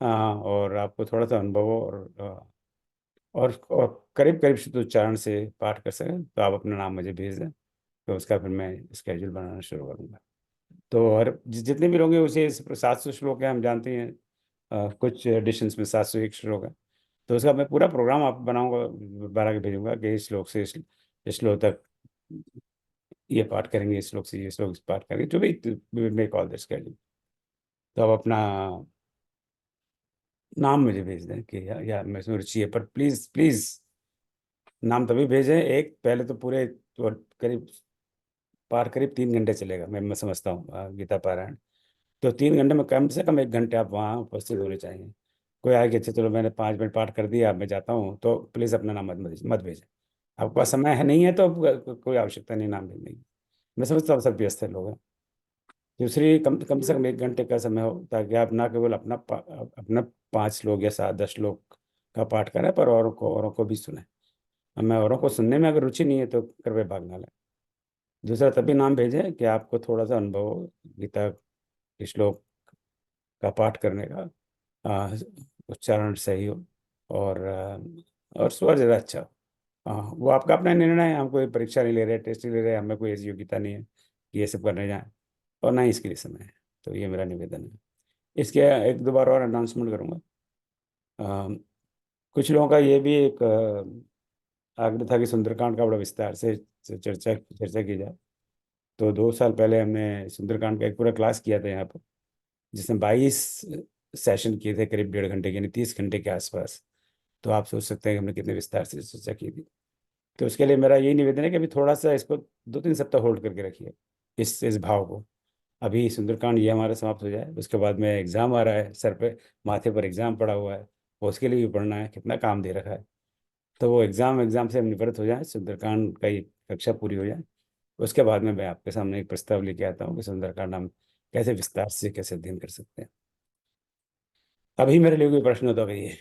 हाँ, और आपको थोड़ा सा अनुभव हो, और करीब करीब शुद्ध उच्चारण से पाठ कर सकें, तो आप अपना नाम मुझे भेज दें, तो उसका फिर मैं स्केड्यूल बनाना शुरू करूँगा। तो और जितने भी लोग हैं उसे 700 श्लोक है, हम जानते हैं। कुछ एडिशंस में 701 श्लोक है। तो उसका मैं पूरा प्रोग्राम आप बनाऊंगा, बना के भेजूंगा कि इस श्लोक से इस श्लोक तक ये पाठ करेंगे, इस श्लोक से ये श्लोक पाठ करेंगे, जो भी मेक ऑल दिस स्केड्यूल। तो आप अपना नाम मुझे भेज दें कि या मैं इसमें रुचि है। पर प्लीज़ प्लीज़ नाम तभी भेजें, एक पहले तो पूरे तो करीब पाठ करीब 3 घंटे चलेगा, मैं समझता हूँ गीता पारायण। तो 3 घंटे में कम से कम 1 घंटे आप वहाँ उपस्थित होने चाहिए। कोई आए कि अच्छा चलो मैंने 5 मिनट पाठ कर दिया, अब मैं जाता हूँ, तो प्लीज़ अपना नाम मत भेजें। आपके पास समय है नहीं है तो कोई आवश्यकता नहीं नाम भेजने की। मैं समझता हूँ सब व्यस्त है लोग हैं। दूसरी, कम कम से कम 1 घंटे का समय हो, ताकि आप ना केवल अपना 5 लोग या 7-10 लोग का पाठ करें, पर औरों को भी सुने। अब मैं औरों को सुनने में अगर रुचि नहीं है, तो कृपया भाग ना लें। दूसरा, तभी नाम भेजें कि आपको थोड़ा सा अनुभव हो गीता के श्लोक का पाठ करने का, आ, उच्चारण सही हो, और स्वर ज़्यादा अच्छा हो। हाँ, वो आपका अपना निर्णय है। हम कोई परीक्षा नहीं ले रहे, टेस्ट नहीं ले रहे, हमें कोई ऐसी योग्यता नहीं है कि ये सब करने जाए, और ना ही इसके लिए समय है। तो ये मेरा निवेदन है। इसके एक दो बार और अनाउंसमेंट करूँगा। कुछ लोगों का ये भी एक आग्रह था कि सुंदरकांड का बड़ा विस्तार से चर्चा चर्चा की जाए। तो 2 साल पहले हमने सुंदरकांड का एक पूरा क्लास किया था यहाँ पर, जिसमें 22 सेशन किए थे, करीब 1.5 घंटे के, यानी 30 घंटे के आसपास। तो आप सोच सकते हैं कि हमने कितने विस्तार से चर्चा की थी। तो उसके लिए मेरा यही निवेदन है कि अभी थोड़ा सा इसको 2-3 सप्ताह होल्ड करके रखिए, इस भाव को। अभी सुंदरकांड ये हमारा समाप्त हो जाए, उसके बाद में एग्ज़ाम आ रहा है, सर पे माथे पर एग्ज़ाम पड़ा हुआ है, उसके लिए भी पढ़ना है, कितना काम दे रखा है। तो वो एग्ज़ाम से हम निवृत्त हो जाए, सुंदरकांड का ये कक्षा पूरी हो जाए, उसके बाद में मैं आपके सामने एक प्रस्ताव लेके आता हूँ कि सुंदरकांड हम कैसे विस्तार से कैसे अध्ययन कर सकते हैं। अभी मेरे लिए कोई प्रश्न हो तो कहिए।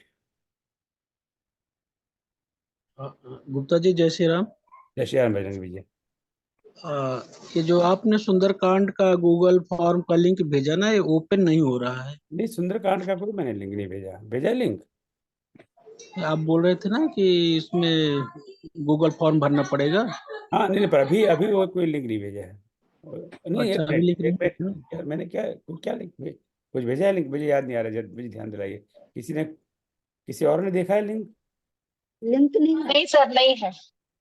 गुप्ता जी, जय श्री राम। जय श्री राम बजरंग भैया। ये जो आपने सुंदरकांड का गूगल फॉर्म का लिंक भेजा ना, ये ओपन नहीं हो रहा है। नहीं, सुंदरकांड का कोई मैंने लिंक नहीं भेजा। भेजा लिंक? आप बोल रहे थे ना कि इसमें गूगल फॉर्म भरना पड़ेगा। हाँ, नहीं नहीं, पर अभी अभी वो कोई लिंक नहीं भेजा है। नहीं, अच्छा, एक अभी लिंक मिनट, नहीं एक भेजा ना? मिनट, यार मैंने क्या लिंक कुछ भेजा है लिंक? मुझे याद नहीं आ रहा, जब मुझे ध्यान दिलाइए। किसी और ने देखा है लिंक? लिंक नहीं सर, नहीं है।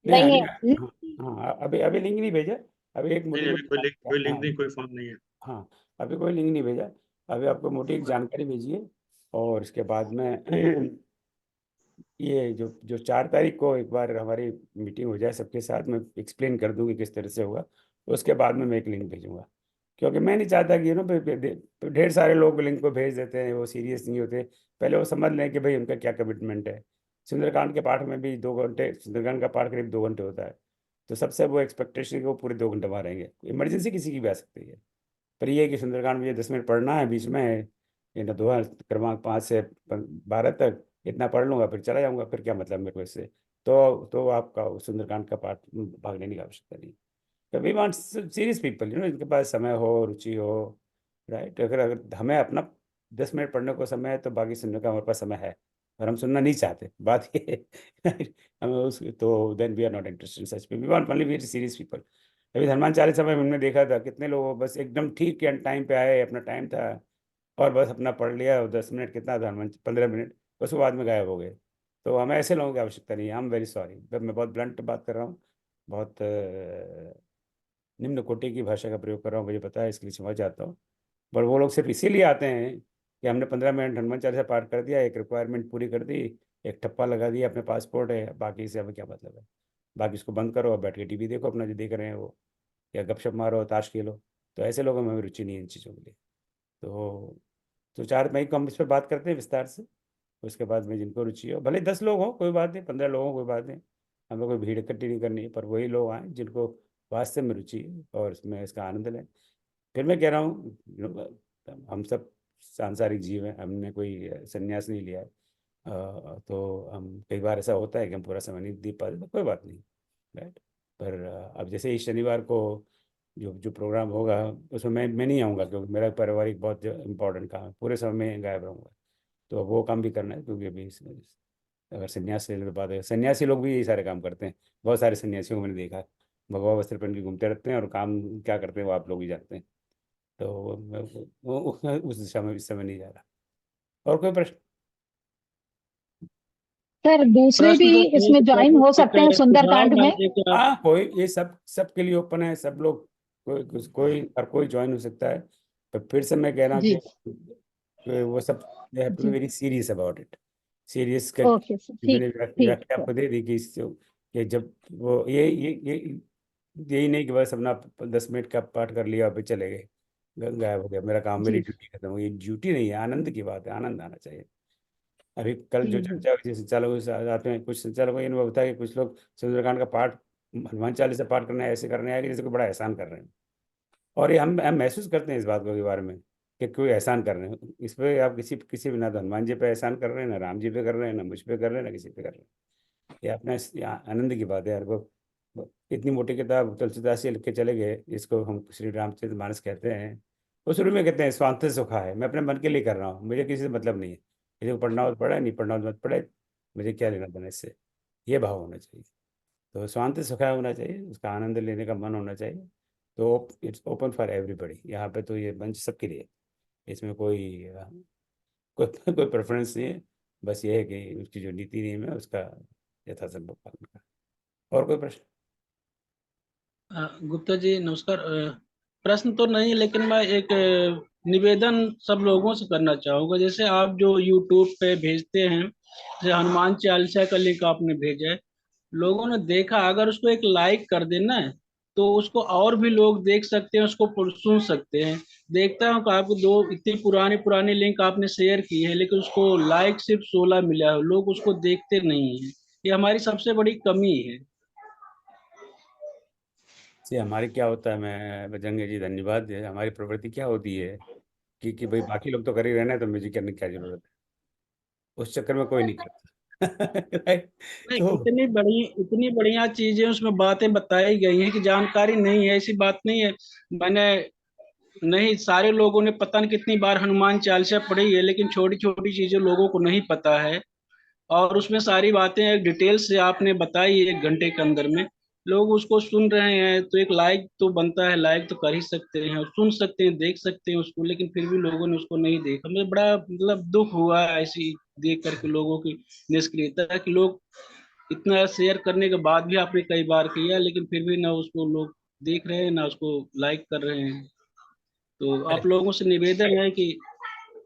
नहीं, नहीं अभी, है लिंक। हाँ हाँ, अभी अभी लिंक नहीं भेजा। अभी एक मोटी नहीं, अभी मोटी कोई लिंक हाँ नहीं, कोई फॉर्म नहीं है। हाँ, अभी कोई लिंक नहीं भेजा। अभी आपको मोटी एक जानकारी भेजिए, और इसके बाद में ये जो जो 4 तारीख को एक बार हमारी मीटिंग हो जाए, सबके साथ में एक्सप्लेन कर दूंगी किस तरह से होगा। उसके बाद में मैं एक लिंक भेजूंगा, क्योंकि मैं नहीं चाहता कि ढेर सारे लोग लिंक को भेज देते हैं, वो सीरियस नहीं होते। पहले वो समझ लें कि भाई उनका क्या कमिटमेंट है। सुंदरकांड के पाठ में भी 2 घंटे, सुंदरकांड का पाठ करीब 2 घंटे होता है। तो सबसे वो एक्सपेक्टेशन है कि वो पूरे 2 घंटे मारेंगे। इमरजेंसी किसी की भी आ सकती है, पर ये है कि सुंदरकांड मुझे 10 मिनट पढ़ना है बीच में, ये ना दोहा क्रमांक 5 से 12 तक इतना पढ़ लूंगा, फिर चला जाऊंगा। फिर क्या मतलब मेरे को इससे? तो आपका सुंदरकांड का पाठ भाग लेने की आवश्यकता नहीं। कभी वांट सीरियस पीपल, इनके पास समय हो, रुचि हो, राइट। अगर अगर हमें अपना 10 मिनट पढ़ने को समय है, तो बाकी सुनने का हमारे पास समय है, और हम सुनना नहीं चाहते, बात ये है। हमें उस तो then we are not interested in such people, we want only very serious people. अभी हनुमान चालीसा में हमने देखा था, कितने लोग बस एकदम ठीक के टाइम पे आए, अपना टाइम था, और बस अपना पढ़ लिया, और 10 मिनट कितना था, हनुमान 15 मिनट, बस वो बाद में गायब हो गए। तो हमें ऐसे लोगों की आवश्यकता नहीं है। आई एम वेरी सॉरी, मैं बहुत ब्लंट बात कर रहा हूँ, बहुत निम्न कोटि की भाषा का प्रयोग कर रहा हूँ, मुझे पता है, इसके लिए क्षमा चाहता हूँ। पर वो लोग सिर्फ इसीलिए आते हैं कि हमने 15 मिनट हनुमान चालीसा पाठ कर दिया, एक रिक्वायरमेंट पूरी कर दी, एक ठप्पा लगा दिया, अपने पासपोर्ट है, बाकी से हमें क्या मतलब है? बाकी इसको बंद करो और बैठ के टीवी देखो अपना, जो देख रहे हैं वो, या गपशप मारो, ताश खेलो। तो ऐसे लोगों में हमें रुचि नहीं है इन चीज़ों के लिए। तो 4 मई को हम इस पर बात करते हैं विस्तार से। उसके बाद में जिनको रुचि हो, भले 10 लोग हों कोई बात नहीं, 15 लोग हों कोई बात नहीं, हमें कोई भीड़ इकट्ठी नहीं करनी है, पर वही लोग आए जिनको वास्तव में रुचि है और इसमें इसका आनंद लें। फिर मैं कह रहा हूँ, हम सब सांसारिक जीव हैं, हमने कोई संन्यास नहीं लिया है। तो हम, कई बार ऐसा होता है कि हम पूरा समय नहीं दे पाते, तो कोई बात नहीं, राइट। पर अब जैसे इस शनिवार को जो जो प्रोग्राम होगा, उसमें मैं नहीं आऊँगा, क्योंकि मेरा पारिवारिक बहुत इंपॉर्टेंट काम है, पूरे समय में गायब रहूँगा। तो वो काम भी करना है, क्योंकि अभी अगर संन्यास लेने के बाद, सन्यासी लोग भी यही सारे काम करते हैं। बहुत सारे सन्यासियों को मैंने देखा है, भगवा वस्त्र पहन के घूमते रहते हैं, और काम क्या करते हैं वो आप लोग ही जानते हैं। तो मैं उस दिशा में इस समय नहीं जा रहा। और कोई प्रश्न? सर दूसरे प्रश्न भी तो इसमें ज्वाइन हो सकते हैं सुंदरकांड में? हाँ, कोई, ये सबके लिए ओपन है, सब लोग, कोई ज्वाइन हो सकता है। पर फिर से मैं कह रहा हूँ जी कि वो सब दे हैव टू बी जी। Very serious about it. Serious का ओके सर, मैंने ठीक ठीक व्याख्या सर। आपको दे दी कि जब वो ये यही नहीं कि बस अपना 10 मिनट का पाठ कर लिया और फिर चले गए, गायब हो गया, मेरा काम, मेरी जी। ड्यूटी खत्म हो गई। ड्यूटी नहीं है, आनंद की बात है, आनंद आना चाहिए। अभी कल जो हम्म। चर्चा हुई थी संचालकों के साथ में, कुछ संचालकों को ये अनुभव था कि कुछ लोग सुंदरकांड का पाठ, हनुमान चालीसा पाठ करने ऐसे करने आए कि जैसे कोई बड़ा एहसान कर रहे हैं। और ये हम महसूस करते हैं इस बात को के बारे में, कि कोई एहसान कर रहे हैं। इस पे आप किसी भी, ना तो हनुमान जी पे एहसान कर रहे हैं, ना राम जी पे कर रहे हैं, ना मुझ पे कर रहे हैं, ना किसी पे कर रहे हैं। ये अपना आनंद की बात है यार। वो इतनी मोटी किताब तुलसीदास जी लिख के चले गए, जिसको हम श्री रामचरित मानस कहते हैं। वो शुरू में कहते हैं स्वांत सुखा है, मैं अपने मन के लिए कर रहा हूँ, मुझे किसी से मतलब नहीं है। किसी को पढ़ना हो तो पढ़े, नहीं पढ़ना हो तो मत पढ़े, मुझे क्या लेना देना इससे। ये भाव होना चाहिए। तो स्वांत सुखाय होना चाहिए, उसका आनंद लेने का मन होना चाहिए। तो इट्स ओपन फॉर एवरीबॉडी, यहाँ पे तो ये मंच सबके लिए, इसमें कोई कोई प्रेफरेंस नहीं है। बस ये है कि उसकी जो नीति नियम है उसका यथासंभव पालन करें। और कोई प्रश्न? गुप्ता जी नमस्कार। प्रश्न तो नहीं, लेकिन मैं एक निवेदन सब लोगों से करना चाहूंगा। जैसे आप जो यूट्यूब पे भेजते हैं, जैसे हनुमान चालीसा का लिंक आपने भेजा है, लोगों ने देखा, अगर उसको एक लाइक कर देना, तो उसको और भी लोग देख सकते हैं, उसको सुन सकते हैं। देखता हूँ कि आपको दो इतनी पुरानी पुरानी लिंक आपने शेयर की है, लेकिन उसको लाइक सिर्फ 16 मिला है, लोग उसको देखते नहीं है। ये हमारी सबसे बड़ी कमी है। से हमारी क्या होता है, मैं बजरंगी जी धन्यवाद है, हमारी प्रवृत्ति क्या होती है कि भाई बाकी लोग तो कर ही रहना है, तो मुझे करने की क्या जरूरत है, उस चक्कर में कोई नहीं करता। राइट। नहीं, तो इतनी बढ़िया चीजें उसमें बातें बताई गई हैं कि जानकारी नहीं है, ऐसी बात नहीं है। मैंने नहीं, सारे लोगों ने पता नहीं कितनी बार हनुमान चालीसा पढ़ी है, लेकिन छोटी छोटी चीजें लोगों को नहीं पता है। और उसमें सारी बातें एक डिटेल से आपने बताई 1 घंटे के अंदर में। लोग उसको सुन रहे हैं, तो एक लाइक तो बनता है, लाइक तो कर ही सकते हैं, सुन सकते हैं, देख सकते हैं उसको, लेकिन फिर भी लोगों ने उसको नहीं देखा। मुझे बड़ा मतलब दुख हुआ है ऐसी देख करके लोगों की निष्क्रियता, कि लोग इतना शेयर करने के बाद भी आपने कई बार किया, लेकिन फिर भी ना उसको लोग देख रहे हैं, ना उसको लाइक कर रहे हैं। तो आप लोगों से निवेदन है कि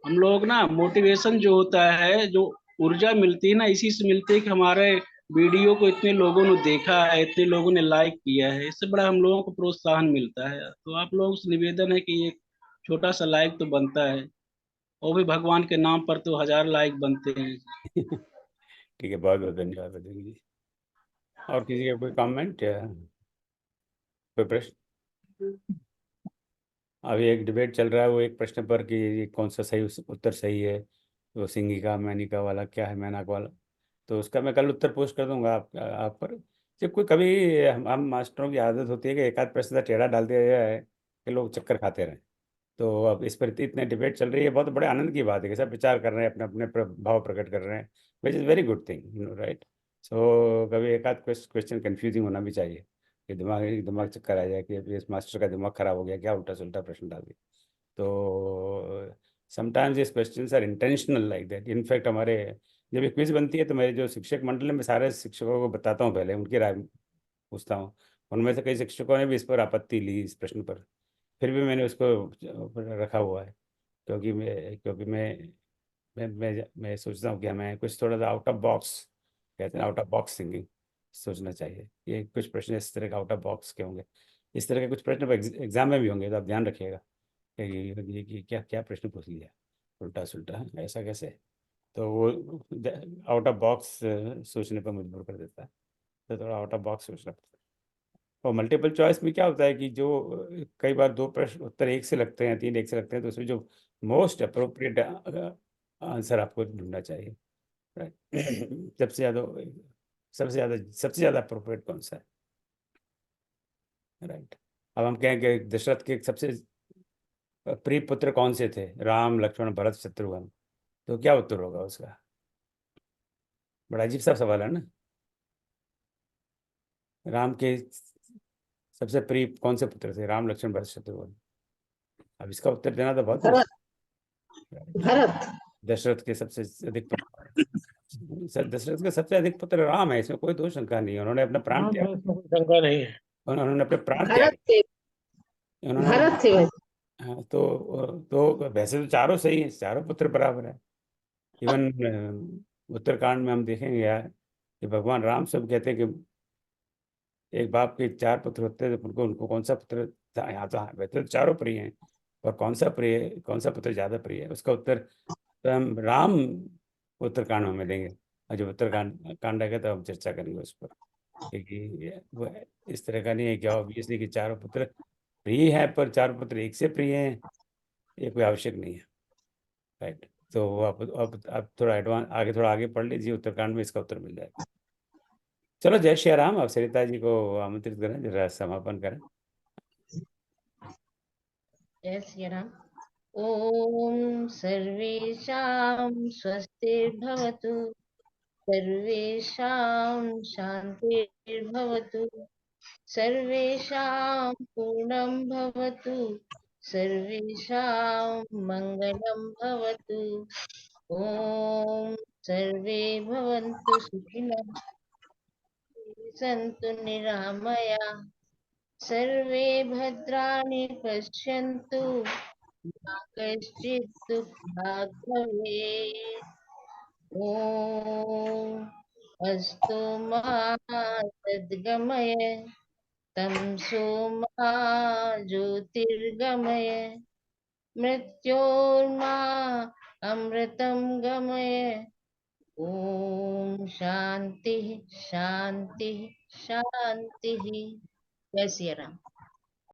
हम लोग ना, मोटिवेशन जो होता है, जो ऊर्जा मिलती है ना, इसी से मिलती है कि हमारे वीडियो को इतने लोगों ने देखा है, इतने लोगों ने लाइक किया है, इससे बड़ा हम लोगों को प्रोत्साहन मिलता है। तो आप लोगों से निवेदन है कि ये छोटा सा लाइक तो बनता है, वो भी भगवान के नाम पर तो 1000 लाइक बनते हैं। ठीक है, बहुत बहुत धन्यवाद बजरंगी जी। और किसी का कोई कमेंट या कोई प्रश्न? अभी एक डिबेट चल रहा है, वो एक प्रश्न पर कि ये कौन सा सही उत्तर सही है, वो सिंगिका मैनिका वाला क्या है, मैनाक वाला। तो उसका मैं कल उत्तर पोस्ट कर दूंगा आप पर। जब कोई कभी हम मास्टरों की आदत होती है कि एक आध प्रश्न टेढ़ा डाल दिया जाए कि लोग चक्कर खाते रहें। तो अब इस पर इतने डिबेट चल रही है, बहुत बड़े आनंद की बात है कि सब विचार कर रहे हैं, अपने अपने भाव प्रकट कर रहे हैं, which is very good thing, right. So कभी एक आध क्वेश्चन कंफ्यूजिंग होना भी चाहिए कि दिमाग चक्कर आ जाए कि इस मास्टर का दिमाग खराब हो गया, क्या उल्टा सुल्टा प्रश्न डाल दिया। तो sometimes this questions are intentional like that. In fact हमारे जब एक क्विज बनती है तो मेरे जो शिक्षक मंडल है, मैं सारे शिक्षकों को बताता हूँ, पहले उनकी राय पूछता हूँ। उनमें से कई शिक्षकों ने भी इस पर आपत्ति ली, इस प्रश्न पर। फिर भी मैंने उसको रखा हुआ है, क्योंकि मैं सोचता हूँ कि हमें कुछ थोड़ा सा आउट ऑफ बॉक्स, कहते हैं आउट ऑफ बॉक्स थिंकिंग, सोचना चाहिए। ये कुछ प्रश्न इस तरह के आउट ऑफ बॉक्स के होंगे, इस तरह के कुछ प्रश्न एग्जाम में भी होंगे, तो आप ध्यान रखिएगा कि क्या क्या प्रश्न पूछ लिया उल्टा सुल्टा, ऐसा कैसे। तो वो आउट ऑफ बॉक्स सोचने पर मजबूर कर देता है, तो थोड़ा आउट ऑफ बॉक्स सोचना पड़ता है। और मल्टीपल चॉइस में क्या होता है कि जो कई बार दो प्रश्न उत्तर एक से लगते हैं, तीन एक से लगते हैं, तो उसमें जो मोस्ट अप्रोप्रिएट आंसर आपको ढूंढना चाहिए, राइट। सबसे ज़्यादा अप्रोप्रिएट कौन सा है, राइट। अब हम कहें कि दशरथ के सबसे प्रिय पुत्र कौन से थे, राम लक्ष्मण भरत शत्रुघ्न, तो क्या उत्तर होगा उसका? बड़ा अजीब सा सवाल है ना। राम के सबसे प्रिय कौन से पुत्र थे, राम लक्ष्मण भरत शत्रुघ्न? अब इसका उत्तर देना तो बहुत मुश्किल। भरत। दशरथ के सबसे अधिक पुत्र, दशरथ के सबसे अधिक पुत्र राम है, इसमें कोई दो शंका नहीं है। उन्होंने अपना प्राण हाँ, त्याग, इसमें कोई शंका नहीं है। उन्होंने अपने प्राण त्याग, भरत थे। उन्होंने। भरत थे भाई। हाँ, तो वैसे तो चारों सही है, चारों पुत्र बराबर है। इवन उत्तरकांड में हम देखेंगे यार कि भगवान राम सब कहते हैं कि एक बाप के 4 पुत्र होते हैं, तो उनको उनको कौन सा पुत्र था, यहाँ तो वैसे तो चारों प्रिय हैं, और कौन सा पुत्र ज्यादा प्रिय है, उसका उत्तर तो हम राम उत्तरकांड में मिलेंगे। और जब उत्तरकांड कांड आएगा तो हम चर्चा करेंगे उस पर, क्योंकि वो इस तरह का नहीं है कि ऑब्वियसली कि चारों पुत्र प्रिय है, पर चारों पुत्र एक से प्रिय हैं, ये कोई आवश्यक नहीं है, राइट। तो आप थोड़ा एडवांस आगे, थोड़ा आगे पढ़ लीजिए, उत्तरकांड में इसका उत्तर मिल जाएगा। चलो, जय श्री राम। आप सरिता जी को आमंत्रित करें, जरा समापन करें। जय श्री राम। ओम सर्वेषां स्वस्तिर्भवतु। सर्वेषां शान्तिर्भवतु, सर्वेषां पूर्णं भवतु, सर्वेषां मङ्गलं भवतु। ॐ सर्वे भवन्तु सुखिनः, सन्तु निरामया, सर्वे भद्राणि पश्यन्तु, मा कश्चित् दुःखात् भवेत्। ॐ अस्तु मा सद्गमय, तमसो मा ज्योतिर्गमय, मृत्योर्मा अमृतं गमय। ओम शांति शांति शांति। जय सिया राम।